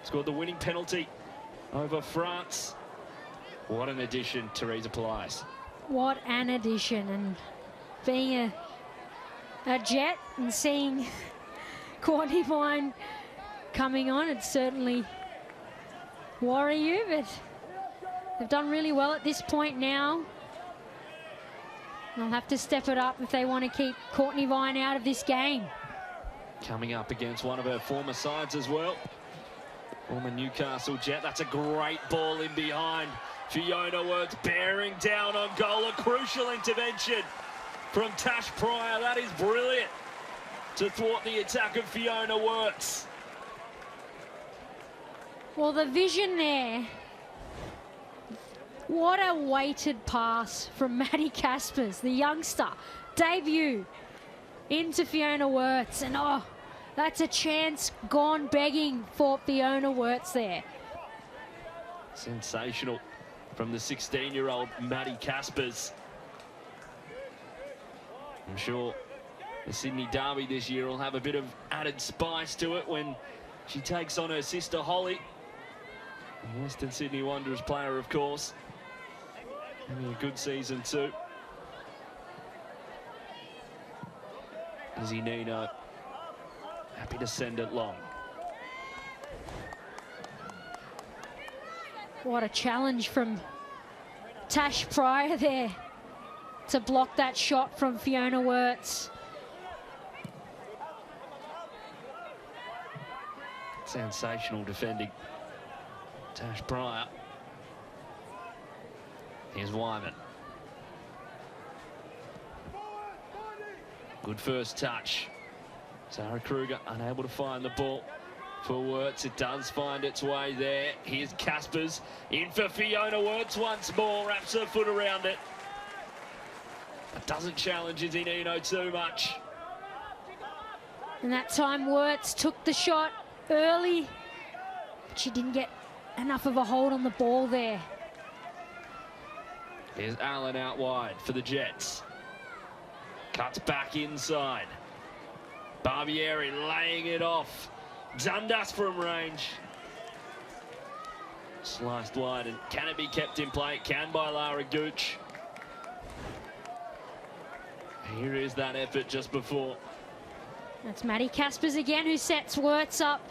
Scored the winning penalty over France. What an addition, Teresa Polias. What an addition, and being a Jet and seeing Courtney Vine coming on, it certainly worry you, but they've done really well at this point now. They'll have to step it up if they want to keep Courtney Vine out of this game. Coming up against one of her former sides as well. Former Newcastle Jet. That's a great ball in behind. Fiona Wirtz bearing down on goal. A crucial intervention from Tash Pryor. That is brilliant to thwart the attack of Fiona Wirtz. Well, the vision there. What a weighted pass from Maddie Caspers, the youngster. Debut into Fiona Wirtz. And oh, that's a chance gone begging for Fiona Wirtz there. Sensational from the 16-year-old Maddie Caspers. I'm sure the Sydney Derby this year will have a bit of added spice to it when she takes on her sister Holly. The Western Sydney Wanderers player, of course. Having a good season too. Izzy Nino happy to send it long. What a challenge from Tash Pryor there to block that shot from Fiona Wirtz. Sensational defending, Tash Pryor. Here's Wyman. Good first touch. Sarah Kruger unable to find the ball for Wirtz. It does find its way there. Here's Caspers in for Fiona Wirtz once more. Wraps her foot around it. But doesn't challenge Izzy Nino too much. And that time Wirtz took the shot early, but she didn't get enough of a hold on the ball there. Here's Allen out wide for the Jets. Cuts back inside. Barbieri laying it off. Dundas from range. Sliced wide, and can it be kept in play? It can by Lara Gooch. Here is that effort just before. That's Maddie Caspers again, who sets Wirtz up.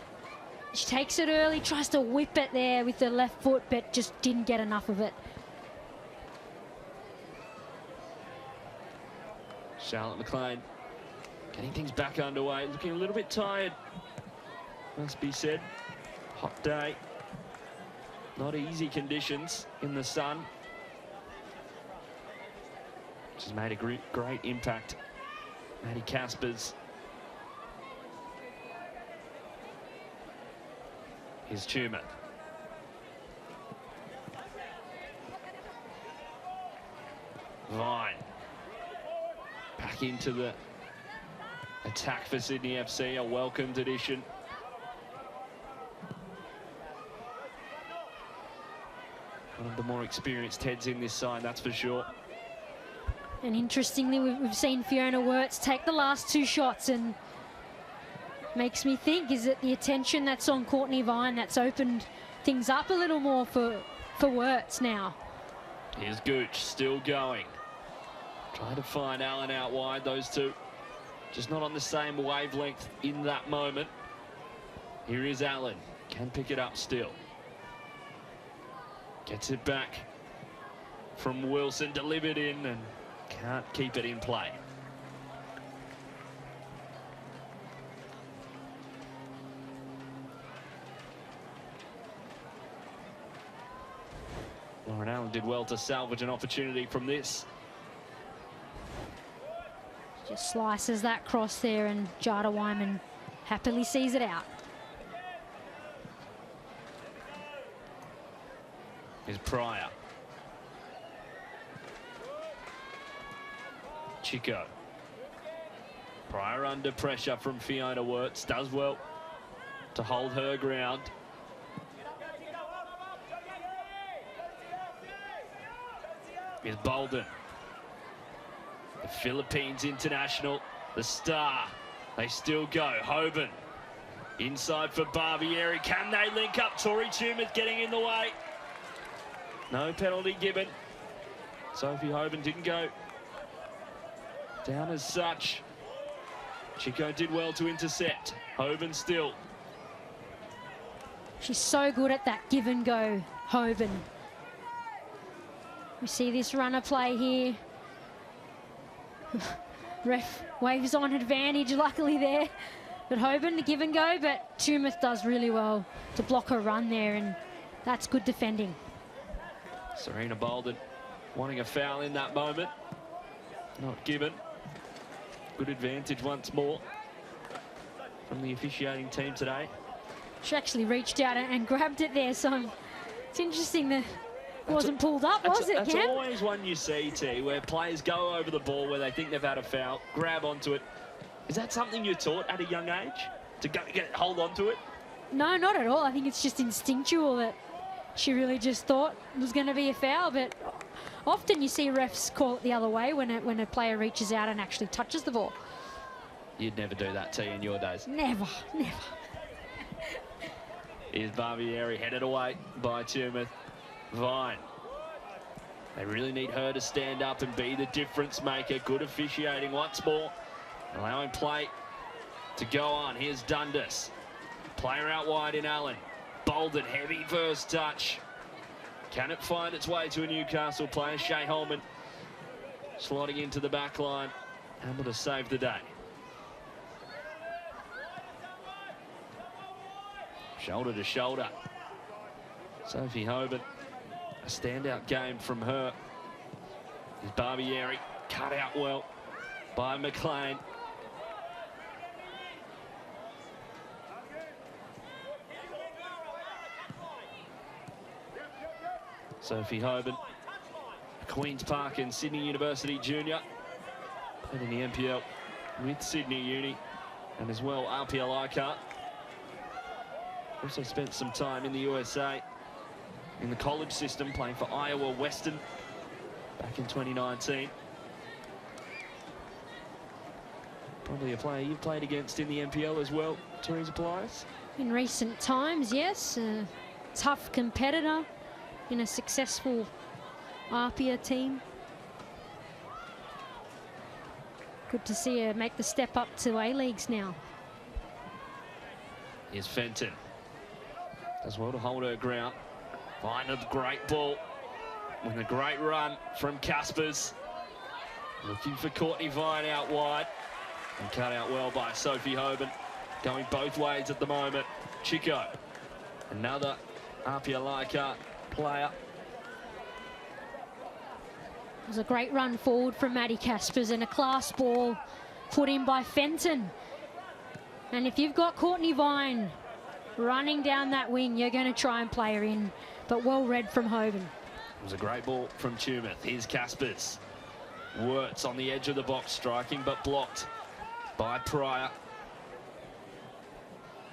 She takes it early, tries to whip it there with the left foot, but just didn't get enough of it. Charlotte McLean getting things back underway, looking a little bit tired, must be said. Hot day, not easy conditions in the sun, which has made a great impact. Maddie Caspers. Here's Tumor. Vine. Back into the attack for Sydney FC, a welcomed addition. One of the more experienced heads in this side, that's for sure. And interestingly, we've seen Fiona Wirtz take the last 2 shots, and makes me think, is it the attention that's on Courtney Vine that's opened things up a little more for Wirtz now? Here's Gooch, still going. Trying to find Allen out wide, those two just not on the same wavelength in that moment. Here is Allen, can pick it up still. Gets it back from Wilson, delivered in, and can't keep it in play. Lauren Allen did well to salvage an opportunity from this. Just slices that cross there, and Jada Wyman happily sees it out. Here's Pryor. Chico. Pryor under pressure from Fiona Wirtz, does well to hold her ground. Here's Bolden. The Philippines international, the star. They still go. Hoban inside for Barbieri. Can they link up? Tori Tumeth getting in the way. No penalty given. Sophie Hoban didn't go down as such. Chico did well to intercept. Hoban still. She's so good at that give and go, Hoban. We see this runner play here. Ref waves on advantage, luckily there. But Hoban, the give and go, but Tumeth does really well to block her run there, and that's good defending. Serena Bolden wanting a foul in that moment. Not given. Good advantage once more from the officiating team today. She actually reached out and grabbed it there, so it's interesting that it wasn't pulled up, was it, That's Cam? always one you see, T, where players go over the ball where they think they've had a foul, grab onto it. Is that something you're taught at a young age? To go hold on to it? No, not at all. I think it's just instinctual that she really just thought it was going to be a foul, but often you see refs call it the other way when a player reaches out and actually touches the ball. You'd never do that, T, in your days. Never, never. Here's Barbieri headed away by Tumeth. Vine. They really need her to stand up and be the difference maker. Good officiating once more. Allowing play to go on. Here's Dundas. Player out wide in Allen. Bolden, heavy first touch. Can it find its way to a Newcastle player? Shay Holman slotting into the back line. Able to save the day. Shoulder to shoulder. Sophie Hoban. A standout game from her. Is Barbieri cut out well by McLean. Sophie Hoban, Queen's Park and Sydney University junior, played in the NPL with Sydney Uni and as well RPL ICAR. Also spent some time in the USA in the college system, playing for Iowa Western back in 2019. Probably a player you've played against in the NPL as well, Teresa Polias? In recent times, yes. A tough competitor in a successful ARPIA team. Good to see her make the step up to A-Leagues now. Here's Fenton. Does well to hold her ground. Find a great ball with a great run from Caspers. Looking for Courtney Vine out wide. And cut out well by Sophie Hoban. Going both ways at the moment. Chico. Another Apia-Laika player. It was a great run forward from Maddie Caspers and a class ball put in by Fenton. And if you've got Courtney Vine running down that wing, you're going to try and play her in. But well read from Hoban. It was a great ball from Tumeth. Here's Caspers. Wirtz on the edge of the box, striking but blocked by Pryor.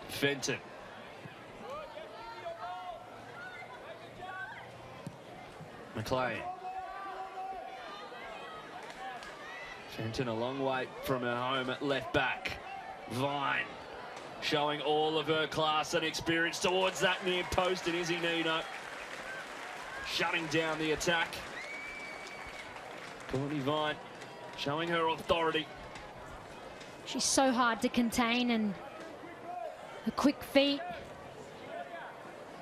Fenton. McLean. Fenton a long way from her home at left back. Vine showing all of her class and experience towards that near post, and Izzy Nino shutting down the attack. Courtney Vine showing her authority. She's so hard to contain, and the quick feet.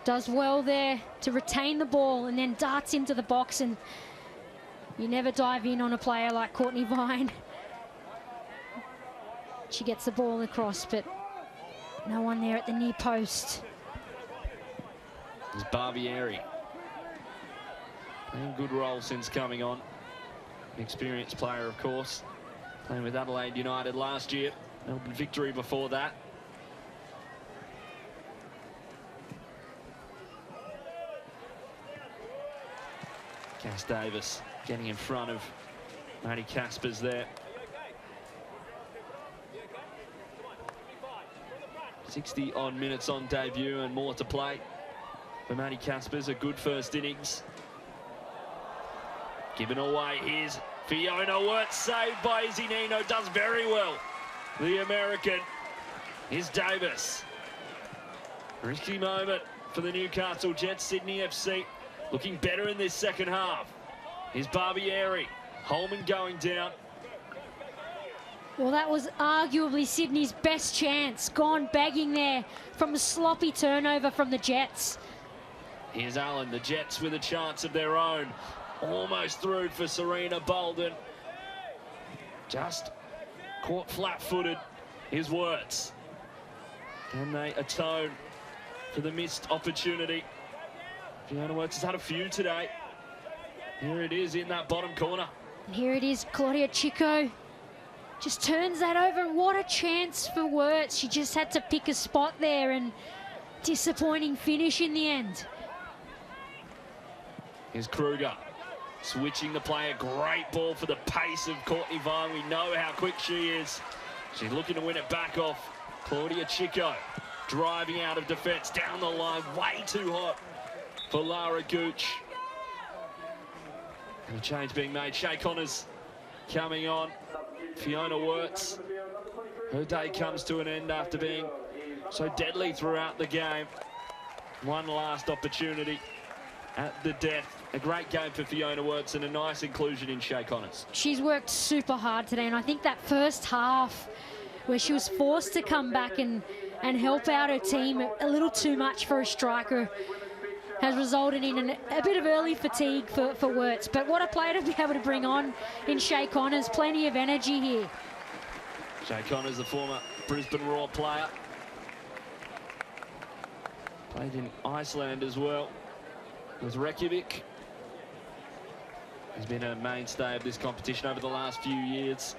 Does well there to retain the ball and then darts into the box, and you never dive in on a player like Courtney Vine. She gets the ball across, but no one there at the near post. There's Barbieri. Playing a good role since coming on. An experienced player, of course. Playing with Adelaide United last year. Melbourne Victory before that. Cass Davis getting in front of Maddie Caspers there. 60-odd minutes on debut and more to play for Maddie Caspers. A good first innings. Given away, here's Fiona Wirtz, saved by Izzy Nino, does very well. The American. Here's Davis. Risky moment for the Newcastle Jets. Sydney FC looking better in this second half. Here's Barbieri. Holman going down. Well, that was arguably Sydney's best chance. Gone begging there from a sloppy turnover from the Jets. Here's Allen. The Jets with a chance of their own. Almost through for Serena Bolden. Just caught flat-footed. Here's Wirtz. Can they atone for the missed opportunity? Fiona Wirtz has had a few today. Here it is in that bottom corner. And here it is, Claudia Chico. Just turns that over. What a chance for Wirtz. She just had to pick a spot there, and disappointing finish in the end. Here's Kruger. Switching the play, a great ball for the pace of Courtney Vine. We know how quick she is. She's looking to win it back off Claudia Chico. Driving out of defence, down the line, way too hot for Lara Gooch. And a change being made. Shay Connors coming on. Fiona Wirtz. Her day comes to an end after being so deadly throughout the game. One last opportunity at the death. A great game for Fiona Wirtz and a nice inclusion in Shay Connors. She's worked super hard today, and I think that first half where she was forced to come back and help out her team a little too much for a striker has resulted in a bit of early fatigue for Wirtz. But what a player to be able to bring on in Shay Connors. Plenty of energy here. Shay Connors, the former Brisbane Roar player. Played in Iceland as well with Reykjavik. He's been a mainstay of this competition over the last few years.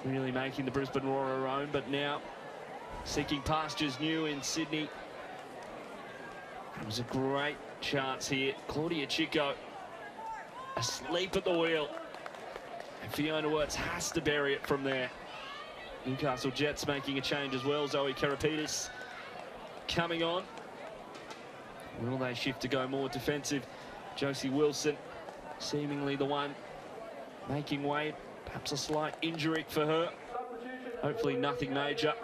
Really making the Brisbane Roar her own, but now seeking pastures new in Sydney. It was a great chance here. Claudia Chico asleep at the wheel. And Fiona Wirtz has to bury it from there. Newcastle Jets making a change as well. Zoe Karapidis coming on. Will they shift to go more defensive? Josie Wilson seemingly the one making way. Perhaps a slight injury for her. Hopefully nothing major.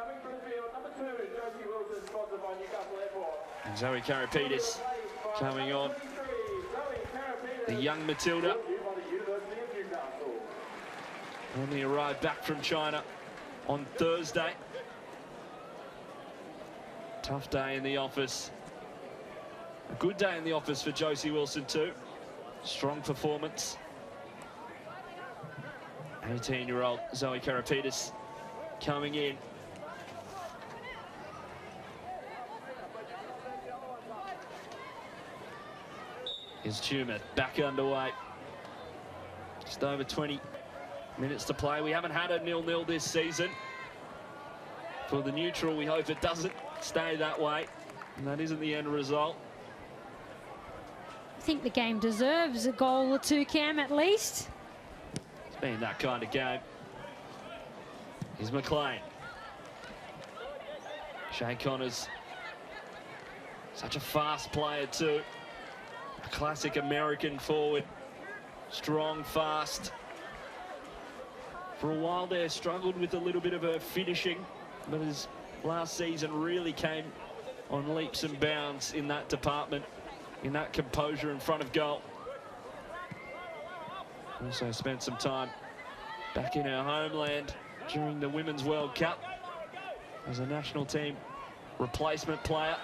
And Zoe Karapidis coming on. The young Matilda. Only arrived back from China on Thursday. Tough day in the office. A good day in the office for Josie Wilson too. Strong performance. 18-year-old Zoe Karapetis coming in. Here's Tumor back underway. Just over 20 minutes to play. We haven't had a 0-0 this season. For the neutral, we hope it doesn't stay that way. And that isn't the end result. I think the game deserves a goal or two, Cam, at least. It's been that kind of game. Here's McLean. Shay Connors. Such a fast player too. A classic American forward. Strong, fast. For a while there, struggled with a little bit of her finishing, but his last season really came on leaps and bounds in that department, in that composure in front of goal. Also spent some time back in her homeland during the Women's World Cup as a national team replacement player.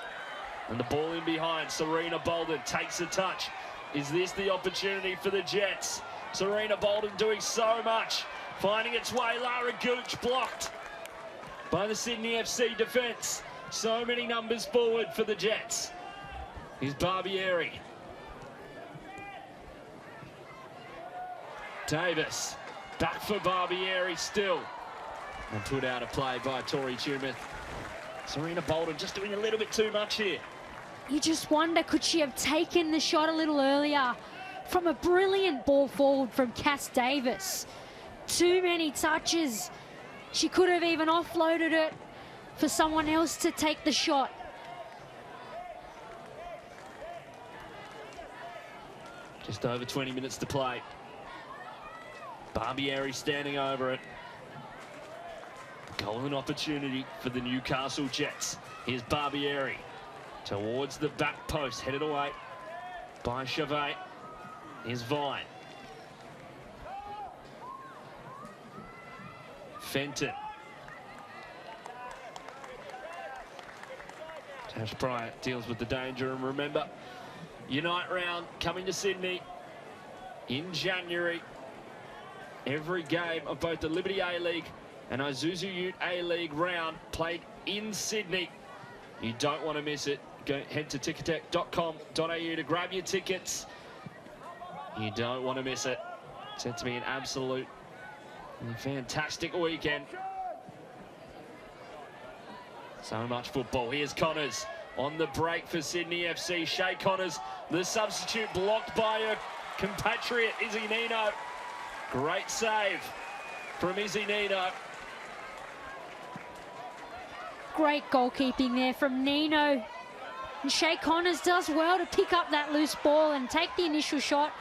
And the ball in behind, Serena Bolden takes a touch. Is this the opportunity for the Jets? Serena Bolden doing so much, finding its way. Lara Gooch blocked by the Sydney FC defence. So many numbers forward for the Jets. Here's Barbieri. Davis, back for Barbieri still. And put out of play by Tori Tumeth. Serena Bolden just doing a little bit too much here. You just wonder, could she have taken the shot a little earlier from a brilliant ball forward from Cass Davis? Too many touches. She could have even offloaded it for someone else to take the shot. Just over 20 minutes to play. Barbieri standing over it. Golden opportunity for the Newcastle Jets. Here's Barbieri towards the back post, headed away by Chevet. Here's Vine. Fenton. Tash Bryant deals with the danger, and remember, Unite round coming to Sydney in January. Every game of both the Liberty A-League and Isuzu Ute A-League round played in Sydney. You don't want to miss it. Head to ticketek.com.au to grab your tickets. You don't want to miss it. It's set to be an absolute fantastic weekend. So much football. Here's Connors on the break for Sydney FC. Shay Connors, the substitute, blocked by her compatriot Izzy Nino. Great save from Izzy Nino. Great goalkeeping there from Nino. And Shay Connors does well to pick up that loose ball and take the initial shot.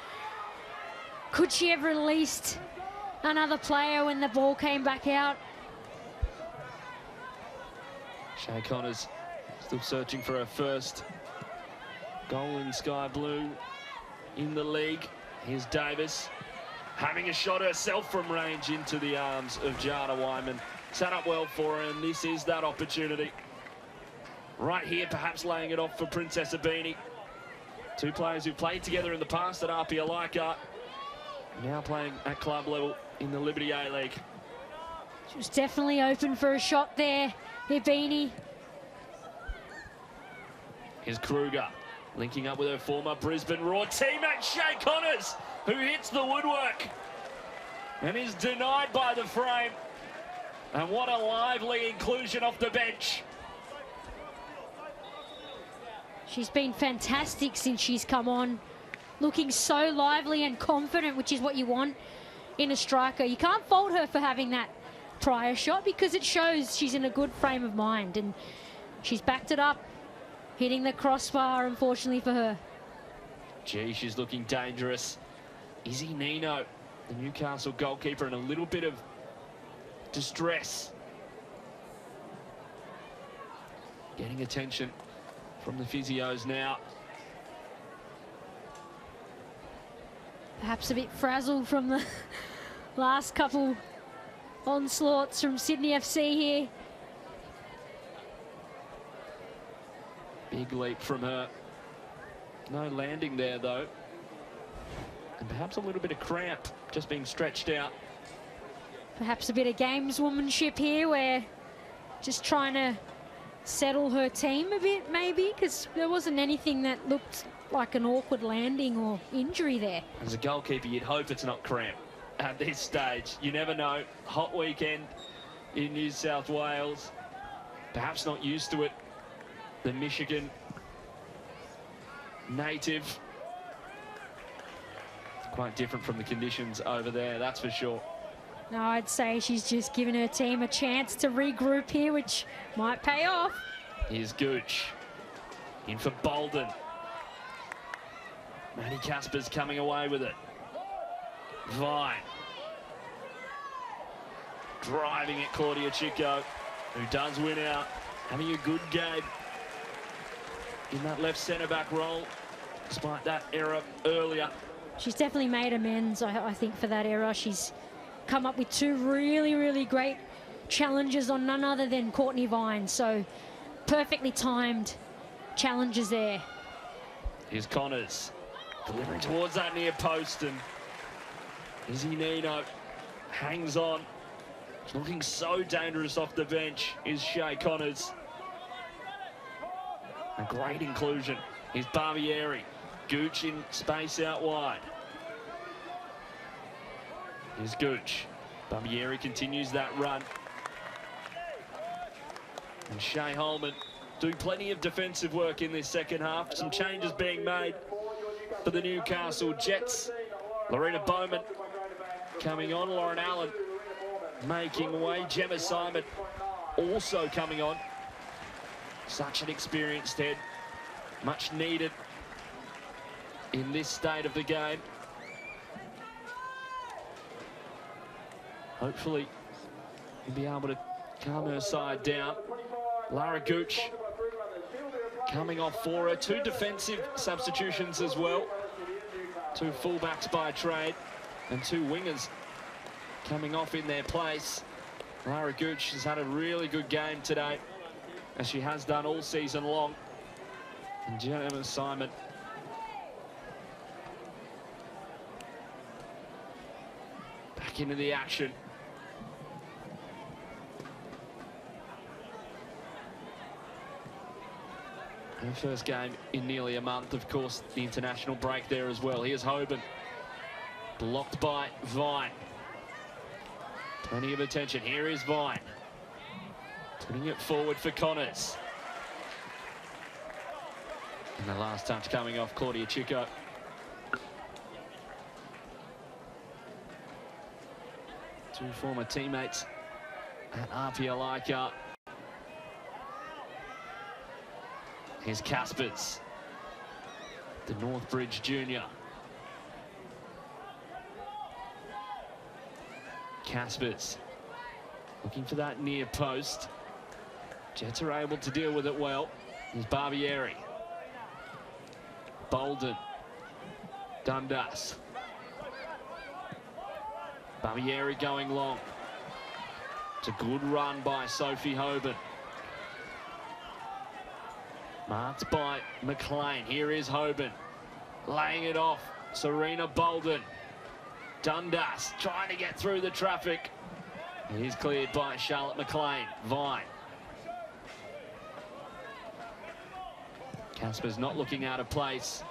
Could she have released another player when the ball came back out? Shay Connors still searching for her first goal in sky blue in the league. Here's Davis having a shot herself from range into the arms of Jana Wyman. Set up well for her, and this is that opportunity. Right here, perhaps laying it off for Princess Abini. Two players who played together in the past at Apia Leichhardt, now playing at club level in the Liberty A-League. She was definitely open for a shot there, Abini. Here's Kruger, linking up with her former Brisbane Roar teammate Shay Connors, who hits the woodwork and is denied by the frame. And what a lively inclusion off the bench. She's been fantastic since she's come on. Looking so lively and confident, which is what you want in a striker. You can't fault her for having that prior shot because it shows she's in a good frame of mind. And she's backed it up, hitting the crossbar, unfortunately for her. Gee, she's looking dangerous. Izzy Nino, the Newcastle goalkeeper, in a little bit of distress. Getting attention from the physios now. Perhaps a bit frazzled from the last couple onslaughts from Sydney FC here. Big leap from her. No landing there, though. And perhaps a little bit of cramp, just being stretched out. Perhaps a bit of gameswomanship here, where just trying to settle her team a bit, maybe, because there wasn't anything that looked like an awkward landing or injury there. As a goalkeeper, you'd hope it's not cramp at this stage. You never know. Hot weekend in New South Wales. Perhaps not used to it. The Michigan native. Quite different from the conditions over there, that's for sure. No, I'd say she's just given her team a chance to regroup here, which might pay off. Here's Gooch. In for Bolden. Maddie Casper's coming away with it. Vine. Driving at Claudia Chico, who does win out. Having a good game in that left centre-back role, despite that error earlier. She's definitely made amends, I think, for that error. She's come up with two really, really great challenges on none other than Courtney Vine. So perfectly timed challenges there. Here's Connors delivering towards that near post, and Izzy Nino hangs on. She's looking so dangerous off the bench is Shay Connors. A great inclusion. Here's Barbieri. Gooch in space out wide. Here's Gooch. Barbieri continues that run. And Shay Holman doing plenty of defensive work in this second half. Some changes being made for the Newcastle Jets. Lorena Bowman coming on. Lauren Allen making way. Gemma Simon also coming on. Such an experienced head. Much needed in this state of the game. Hopefully he'll be able to calm her side down. Lara Gooch coming off for her. Two defensive substitutions as well. Two fullbacks by trade and two wingers coming off in their place. Lara Gooch has had a really good game today, as she has done all season long. And Gemma Simon back into the action. Her first game in nearly a month, of course, the international break there as well. Here's Hoban. Blocked by Vine. Plenty of attention. Here is Vine. Putting it forward for Connors. And the last touch coming off Claudia Chico. Two former teammates at Apia Leica. Here's Caspers, the Northbridge junior. Caspers looking for that near post. Jets are able to deal with it well. Here's Barbieri. Bolden. Dundas. Barbieri going long. It's a good run by Sophie Hoban. Marked by McLean. Here is Hoban. Laying it off. Serena Bolden. Dundas trying to get through the traffic. And he's cleared by Charlotte McLean. Vine. Casper's not looking out of place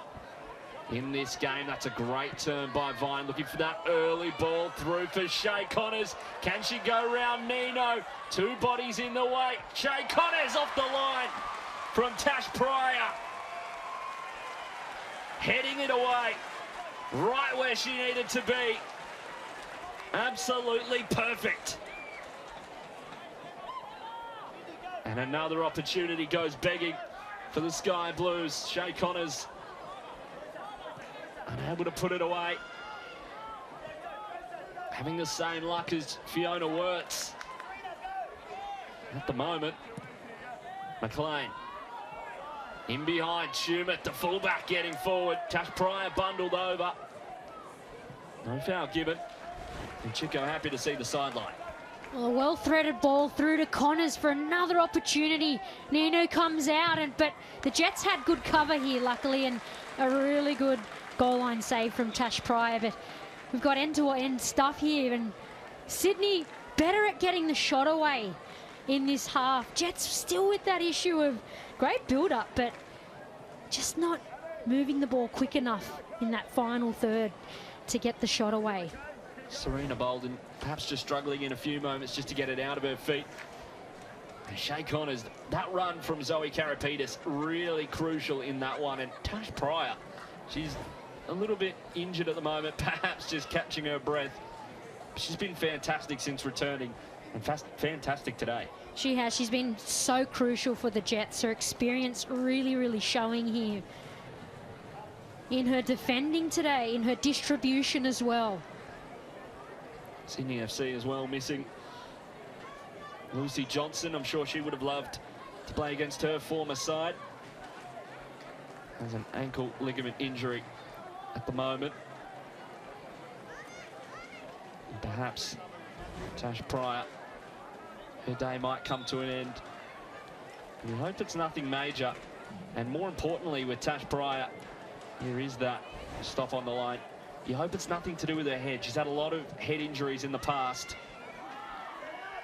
in this game. That's a great turn by Vine. Looking for that early ball through for Shay Connors. Can she go round Nino? Two bodies in the way. Shay Connors off the line from Tash Pryor. Heading it away. Right where she needed to be. Absolutely perfect. And another opportunity goes begging for the Sky Blues. Shay Connors unable to put it away. Having the same luck as Fiona Wirtz at the moment. McLean in behind. Schumett, the fullback, getting forward. Tash Pryor bundled over. No foul given. And Chico happy to see the sideline. Well, a well-threaded ball through to Connors for another opportunity. Nino comes out, but the Jets had good cover here, luckily, and a really good goal line save from Tash Pryor. But we've got end-to-end stuff here, and Sydney better at getting the shot away in this half. Jets still with that issue of great build-up, but just not moving the ball quick enough in that final third to get the shot away. Serena Bolden perhaps just struggling in a few moments just to get it out of her feet. And Shay Connors, that run from Zoe Karapetis, really crucial in that one. And Tash Pryor, she's a little bit injured at the moment, perhaps just catching her breath. She's been fantastic since returning, and fantastic today. She has. She's been so crucial for the Jets. Her experience really showing here in her defending today, in her distribution as well. Sydney FC as well missing Lucy Johnson. I'm sure she would have loved to play against her former side. Has an ankle ligament injury at the moment. And perhaps Tash Pryor, her day might come to an end. We hope it's nothing major. And more importantly with Tash Pryor, here is that stop on the line. You hope it's nothing to do with her head. She's had a lot of head injuries in the past.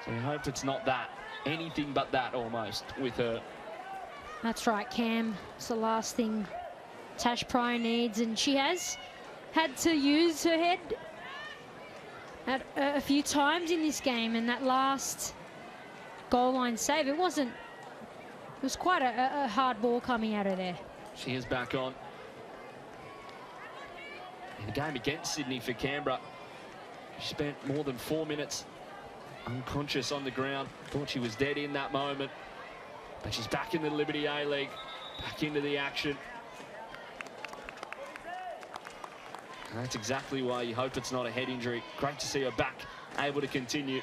So we hope it's not that. Anything but that almost with her. That's right, Cam. It's the last thing Tash Pryor needs, and she has had to use her head at a few times in this game, and that last goal line save, it was quite a hard ball coming out of there. She is back on. In the game against Sydney for Canberra, she spent more than 4 minutes unconscious on the ground. Thought she was dead in that moment, but she's back in the Liberty A-League, back into the action. And that's exactly why you hope it's not a head injury. Great to see her back, able to continue.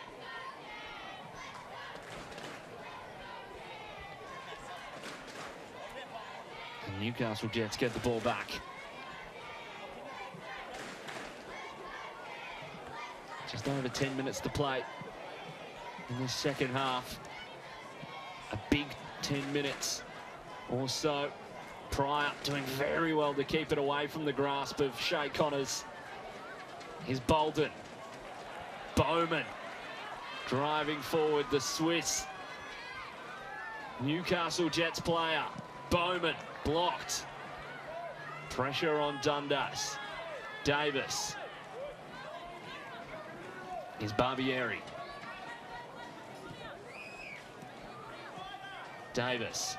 And Newcastle Jets get the ball back. Just over 10 minutes to play in this second half. A big 10 minutes or so. Pryor doing very well to keep it away from the grasp of Shay Connors. Here's Bolden. Bowman driving forward, the Swiss. Newcastle Jets player. Bowman blocked. Pressure on Dundas. Davis. Here's Barbieri. Davis.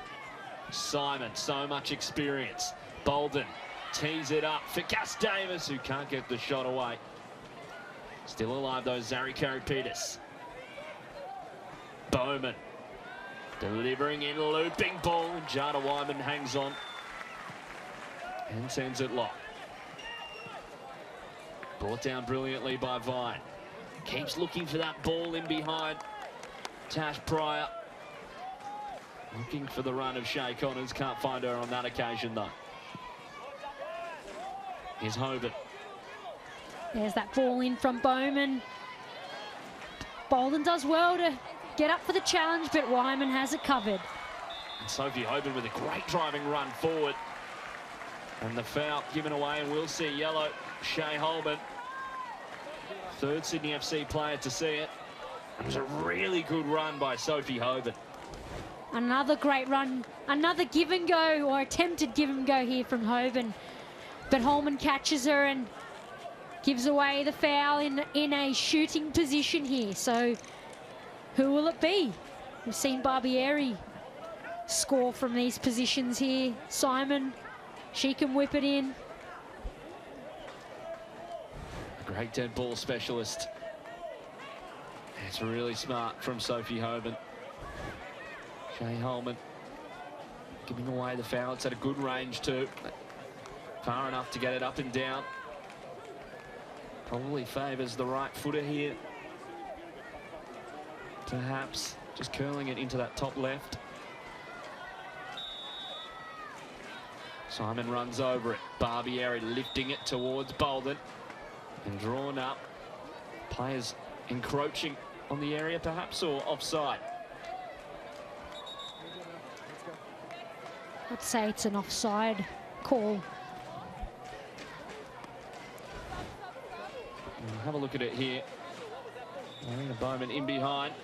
Simon, so much experience. Bolden tees it up for Gus Davis, who can't get the shot away. Still alive though, Zari Karapetis. Bowman delivering in, looping ball, and Jada Wyman hangs on and sends it long. Brought down brilliantly by Vine. Keeps looking for that ball in behind Tash Pryor. Looking for the run of Shay Connors. Can't find her on that occasion, though. Here's Hoban. There's that ball in from Bowman. Bolden does well to get up for the challenge, but Wyman has it covered. And Sophie Hoban with a great driving run forward. And the foul given away, and we'll see yellow. Shay Holman, third Sydney FC player to see it. It was a really good run by Sophie Hoban. Another great run, another give and go, or attempted give and go here from Hoban. But Holman catches her and gives away the foul in a shooting position here. So who will it be? We've seen Barbieri score from these positions here. Simon, she can whip it in. A great dead ball specialist. It's really smart from Sophie Hoban. Shay Holman giving away the foul. It's at a good range too. Far enough to get it up and down. Probably favours the right footer here. Perhaps just curling it into that top left. Simon runs over it. Barbieri lifting it towards Bolden. And drawn up. Players encroaching on the area perhaps, or offside. I'd say it's an offside call. We'll have a look at it here. Lorena Bowman in behind.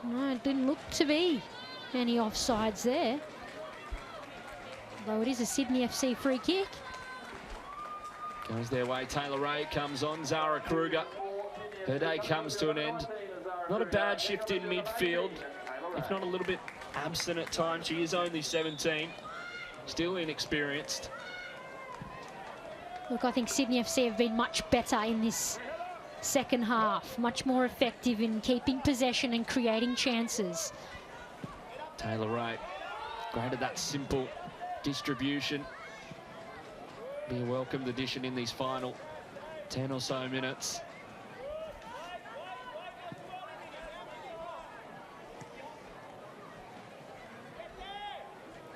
No, it didn't look to be any offsides there. Though it is a Sydney FC free kick. Goes their way. Taylor Ray comes on. Zara Kruger. Her day comes to an end. Not a bad shift in midfield, if not a little bit absent at times. She is only 17, still inexperienced. Look, I think Sydney FC have been much better in this second half, much more effective in keeping possession and creating chances. Taylor Ray, great at that simple distribution. Be a welcomed addition in these final 10 or so minutes.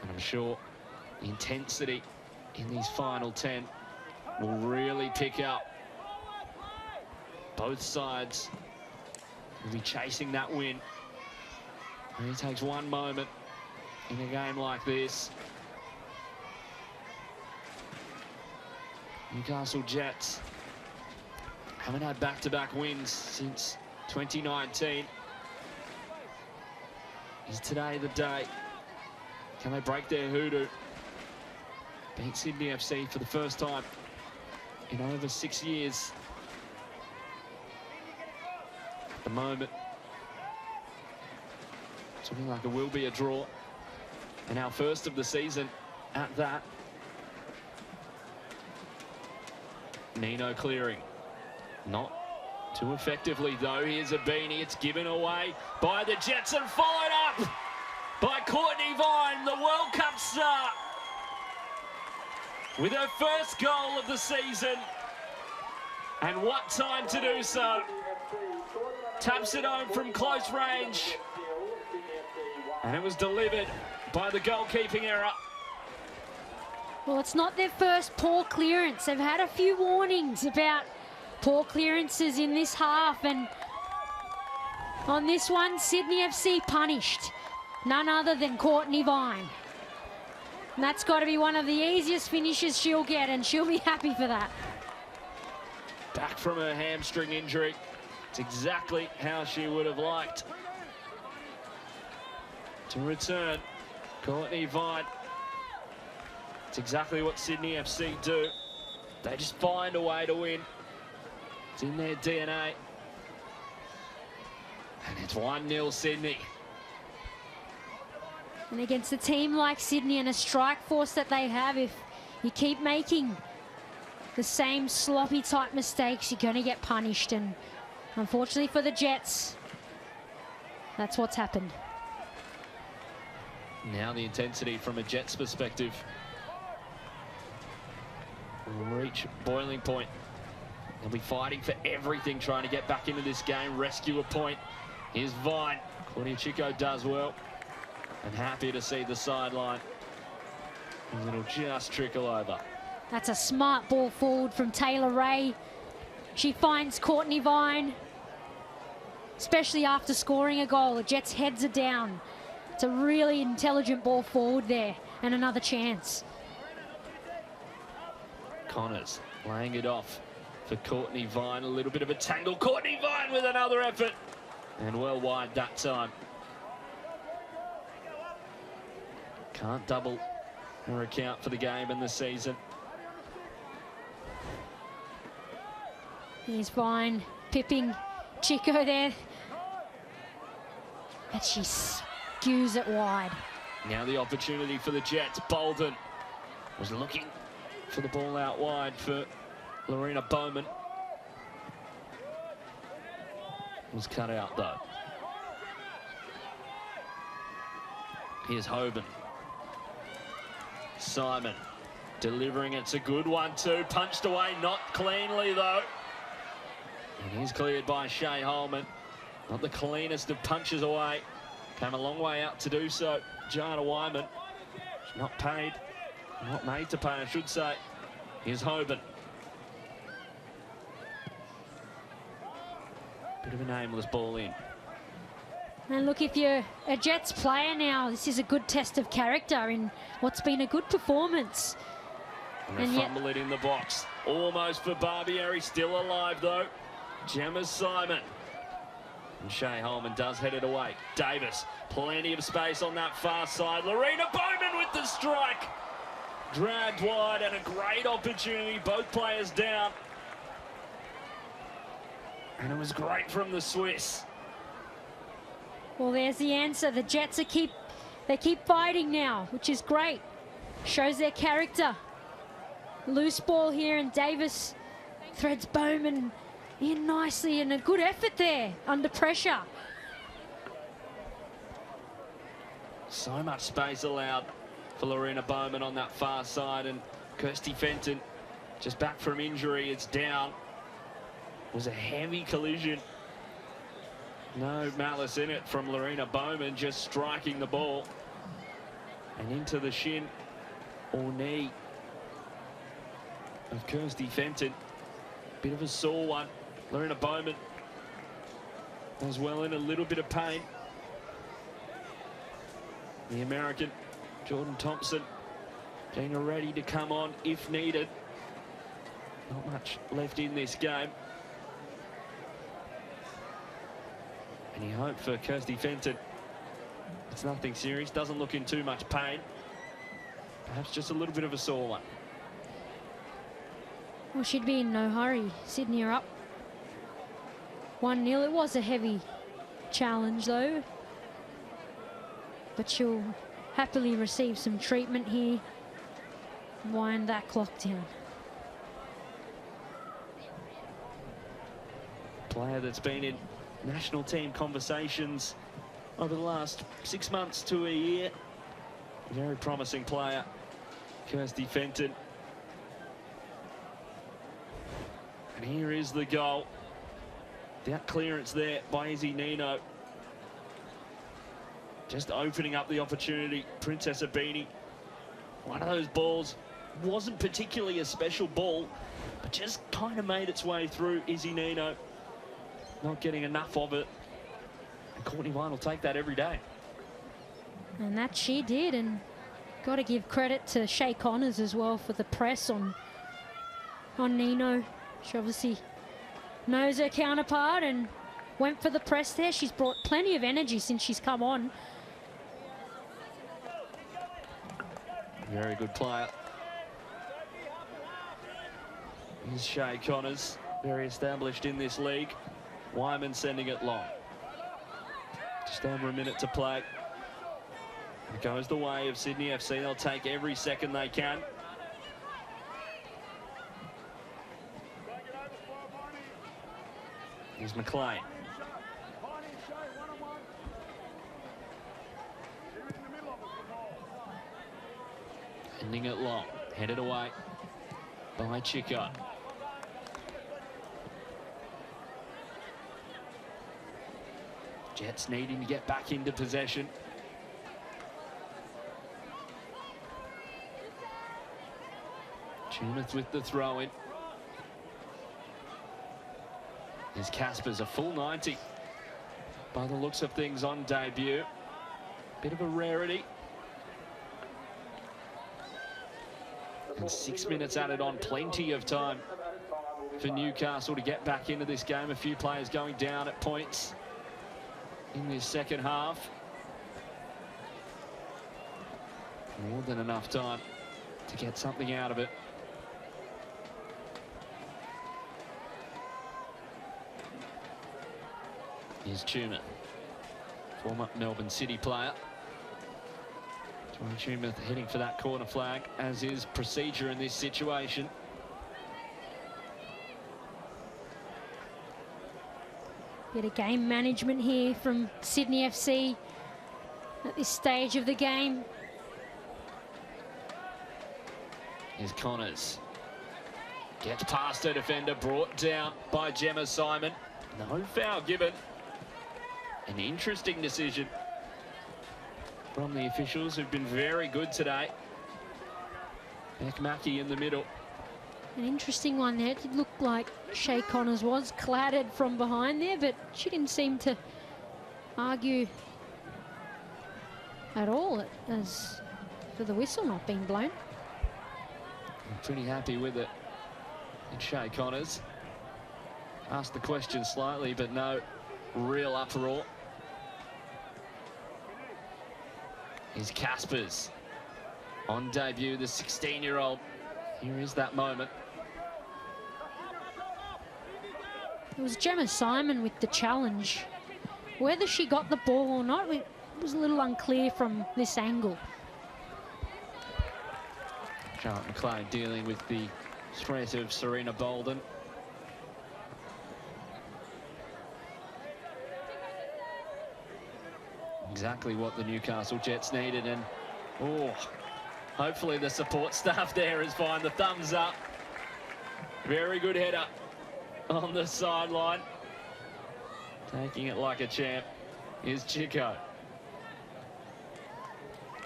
And I'm sure the intensity in these final 10 will really pick up. Both sides will be chasing that win. And it takes one moment in a game like this. Newcastle Jets haven't had back-to-back wins since 2019. Is today the day? Can they break their hoodoo? Beat Sydney FC for the first time in over 6 years. At the moment, it's looking like it will be a draw. And our first of the season at that. Nino clearing. Not too effectively, though. Here's a beanie. It's given away by the Jets and followed up by Courtney Vine, the World Cup star, with her first goal of the season. And what time to do so. Taps it home from close range. And it was delivered by the goalkeeping error. Well, it's not their first poor clearance. They've had a few warnings about poor clearances in this half, and on this one, Sydney FC punished none other than Courtney Vine. And that's got to be one of the easiest finishes she'll get, and she'll be happy for that. Back from her hamstring injury. It's exactly how she would have liked to return. Courtney Vine. It's exactly what Sydney FC do. They just find a way to win. It's in their DNA. And it's 1-0 Sydney. And against a team like Sydney and a strike force that they have, if you keep making the same sloppy type mistakes, you're going to get punished. And unfortunately for the Jets, that's what's happened. Now the intensity from a Jets perspective will reach boiling point. They'll be fighting for everything, trying to get back into this game, rescue a point. Here's Vine. Claudia Chico does well. And happy to see the sideline. And it'll just trickle over. That's a smart ball forward from Taylor Ray. She finds Courtney Vine, especially after scoring a goal. The Jets' heads are down. It's a really intelligent ball forward there, and another chance. Connors laying it off for Courtney Vine. A little bit of a tangle. Courtney Vine with another effort. And well wide that time. Can't double her account for the game and the season. Here's Vine pipping Chico there. And she skews it wide. Now the opportunity for the Jets. Bolden was looking for the ball out wide for Lorena Bowman. Was cut out though. Here's Hoban. Simon delivering. It's a good one too. Punched away, not cleanly though. And he's cleared by Shay Holman. Not the cleanest of punches away. Came a long way out to do so. Jana Wyman. She's not paid. Not made to pay, I should say. Here's Hoban. Bit of a nameless ball in. And look, if you're a Jets player now, this is a good test of character in what's been a good performance. And they fumble it in the box. Almost for Barbieri. Still alive though. Gemma Simon. And Shea Holman does head it away. Davis, plenty of space on that far side. Lorena Bowman with the strike. Dragged wide and a great opportunity. Both players down. And it was great from the Swiss. Well, there's the answer. The Jets keep fighting now, which is great. Shows their character. Loose ball here, and Davis threads Bowman in nicely, and a good effort there under pressure. So much space allowed for Lorena Bowman on that far side, and Kirsty Fenton just back from injury. It's down. It was a heavy collision. No malice in it from Lorena Bowman, just striking the ball and into the shin or knee of Kirsty Fenton. Bit of a sore one. Lorena Bowman as well in a little bit of pain. The American Jordan Thompson getting ready to come on if needed. Not much left in this game. Any hope for Kirsty Fenton? It's nothing serious, doesn't look in too much pain. Perhaps just a little bit of a sore one. Well, she'd be in no hurry. Sydney are up 1-0. It was a heavy challenge though, but she'll happily receive some treatment here and wind that clock down. Player that's been in national team conversations over the last 6 months to a year. A very promising player, Kirsty Fenton. And here is the goal. That clearance there by Izzy Nino. Just opening up the opportunity. Princess Abini. One of those balls wasn't particularly a special ball, but just kind of made its way through Izzy Nino. Not getting enough of it. And Courtney Vine will take that every day. And that she did, and got to give credit to Shea Connors as well for the press on Nino. She obviously knows her counterpart and went for the press there. She's brought plenty of energy since she's come on. Very good player. Here's Shea Connors, very established in this league. Wyman sending it long. Just over a minute to play. It goes the way of Sydney FC. They'll take every second they can. Here's McLean. Ending it long. Headed away by Chico. Jets needing to get back into possession. Tumeth with the throw-in. His Casper's a full 90 by the looks of things on debut. Bit of a rarity. And 6 minutes added on, plenty of time for Newcastle to get back into this game. A few players going down at points in this second half. More than enough time to get something out of it. Here's Tumeth, former Melbourne City player. Johnny Tumeth heading for that corner flag, as is procedure in this situation. Bit of game management here from Sydney FC at this stage of the game. Here's Connors. Gets past her defender, brought down by Gemma Simon. No foul given. An interesting decision from the officials, who've been very good today. Beck Mackey in the middle. An interesting one there. It did look like Shea Connors was clattered from behind there, but she didn't seem to argue at all as for the whistle not being blown. I'm pretty happy with it. And Shea Connors asked the question slightly, but no real uproar. Here's Caspers on debut, the 16-year-old. Here is that moment. It was Gemma Simon with the challenge. Whether she got the ball or not, it was a little unclear from this angle. Charlotte McLean dealing with the threat of Serena Bolden. Exactly what the Newcastle Jets needed, and hopefully the support staff there is fine. The thumbs up. Very good header on the sideline. Taking it like a champ is Chico.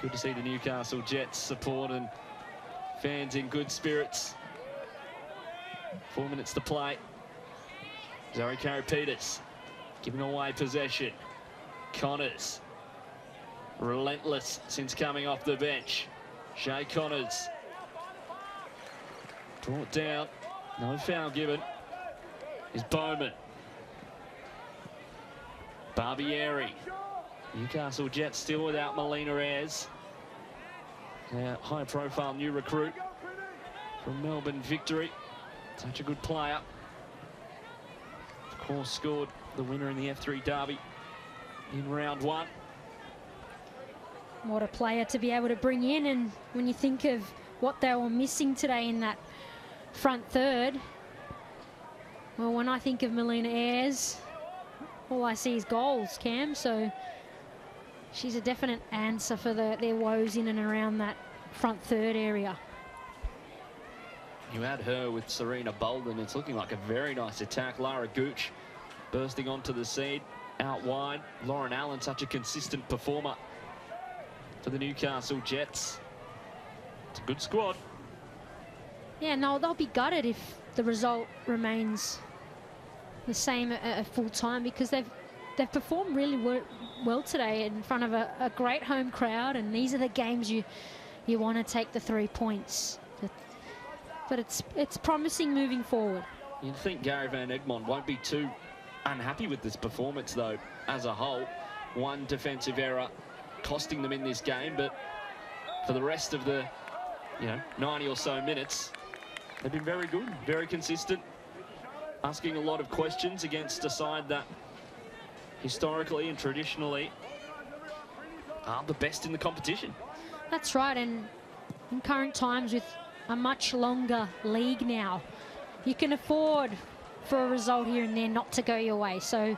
Good to see the Newcastle Jets support and fans in good spirits. 4 minutes to play. Zoe Carey-Peters giving away possession. Connors, relentless since coming off the bench. Shay Connors brought down, no foul given. Is Bowman. Barbieri. Newcastle Jets still without Melina Ayres. High-profile new recruit from Melbourne Victory. Such a good player. Of course, scored the winner in the F3 Derby in round 1. What a player to be able to bring in, and when you think of what they were missing today in that front third, well, when I think of Melina Ayres, all I see is goals, Cam, so she's a definite answer for their woes in and around that front third area. You add her with Serena Bolden, it's looking like a very nice attack. Lara Gooch bursting onto the scene out wide. Lauren Allen, such a consistent performer for the Newcastle Jets. It's a good squad. Yeah, no, they'll be gutted if the result remains the same at full time, because they've performed really well today in front of a great home crowd, and these are the games you want to take the 3 points. But it's promising moving forward. You'd think Gary Van Egmond won't be too unhappy with this performance, though, as a whole. One defensive error costing them in this game, but for the rest of the 90 or so minutes, they've been very good, very consistent, asking a lot of questions against a side that historically and traditionally are the best in the competition. That's right, and in current times with a much longer league now, you can afford for a result here and there not to go your way. So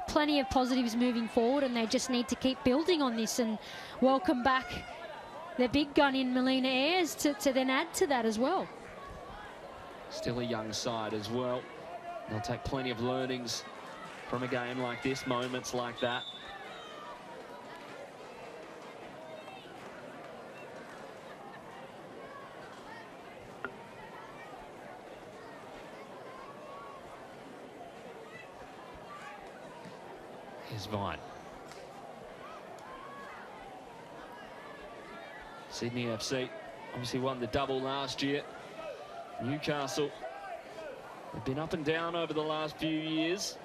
plenty of positives moving forward, and they just need to keep building on this and welcome back their big gun in Melina Ayres to then add to that as well. Still a young side as well. They'll take plenty of learnings from a game like this, moments like that. Here's Vine. Sydney FC obviously won the double last year. Newcastle have been up and down over the last few years.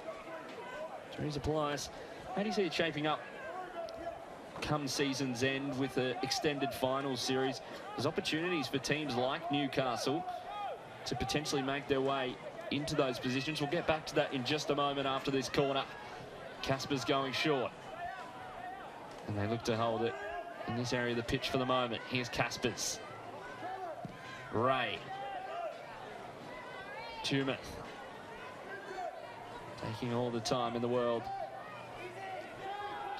Teresa Plies, how do you see it shaping up come season's end with an extended finals series? There's opportunities for teams like Newcastle to potentially make their way into those positions. We'll get back to that in just a moment after this corner. Casper's going short, and they look to hold it in this area of the pitch for the moment. Here's Caspers. Ray. Tumeth. Taking all the time in the world.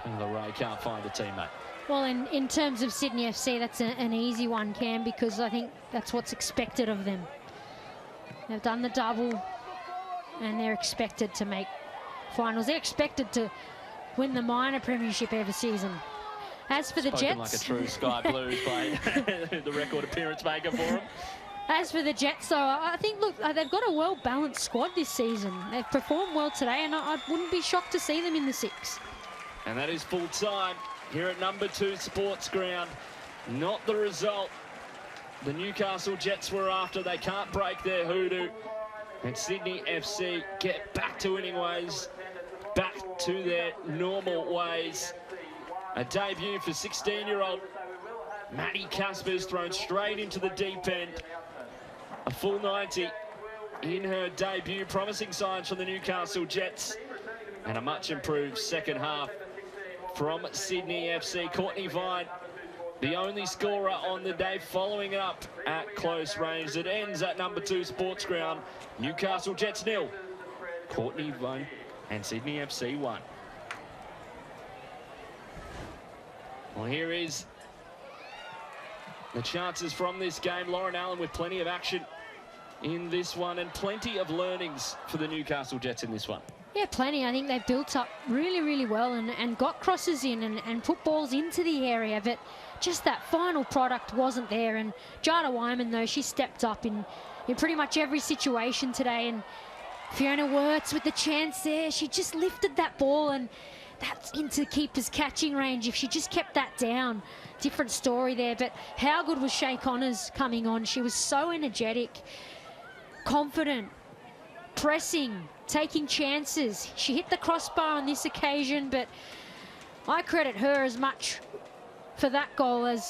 Taylor Ray can't find a teammate. Well, in terms of Sydney FC, that's an easy one, Cam, because I think that's what's expected of them. They've done the double, and they're expected to make finals. They're expected to win the minor premiership every season. As for the Jets, like a true Sky Blues by the record appearance maker for them. As for the Jets, though, I think, look, they've got a well-balanced squad this season. They've performed well today, and I wouldn't be shocked to see them in the 6. And that is full time here at number 2 Sports Ground. Not the result the Newcastle Jets were after. They can't break their hoodoo. And Sydney FC get back to winning ways back to their normal ways. A debut for 16-year-old Maddie Casper's thrown straight into the deep end. A full 90 in her debut, promising signs from the Newcastle Jets, and a much improved second half from Sydney FC. Courtney Vine, the only scorer on the day, following it up at close range. It ends at number 2 Sports Ground. Newcastle Jets 0, Courtney Vine and Sydney FC 1. Well, here is the chances from this game. Lauren Allen with plenty of action in this one and plenty of learnings for the Newcastle Jets in this one. Yeah, plenty. I think they've built up really, really well and got crosses in and put balls into the area, but just that final product wasn't there. And Jada Wyman, though, she stepped up in pretty much every situation today. And Fiona Wirtz with the chance there, she just lifted that ball, and that's into keeper's catching range. If she just kept that down, different story there. But how good was Shay Connors coming on? She was so energetic, confident, pressing, taking chances. She hit the crossbar on this occasion, but I credit her as much for that goal as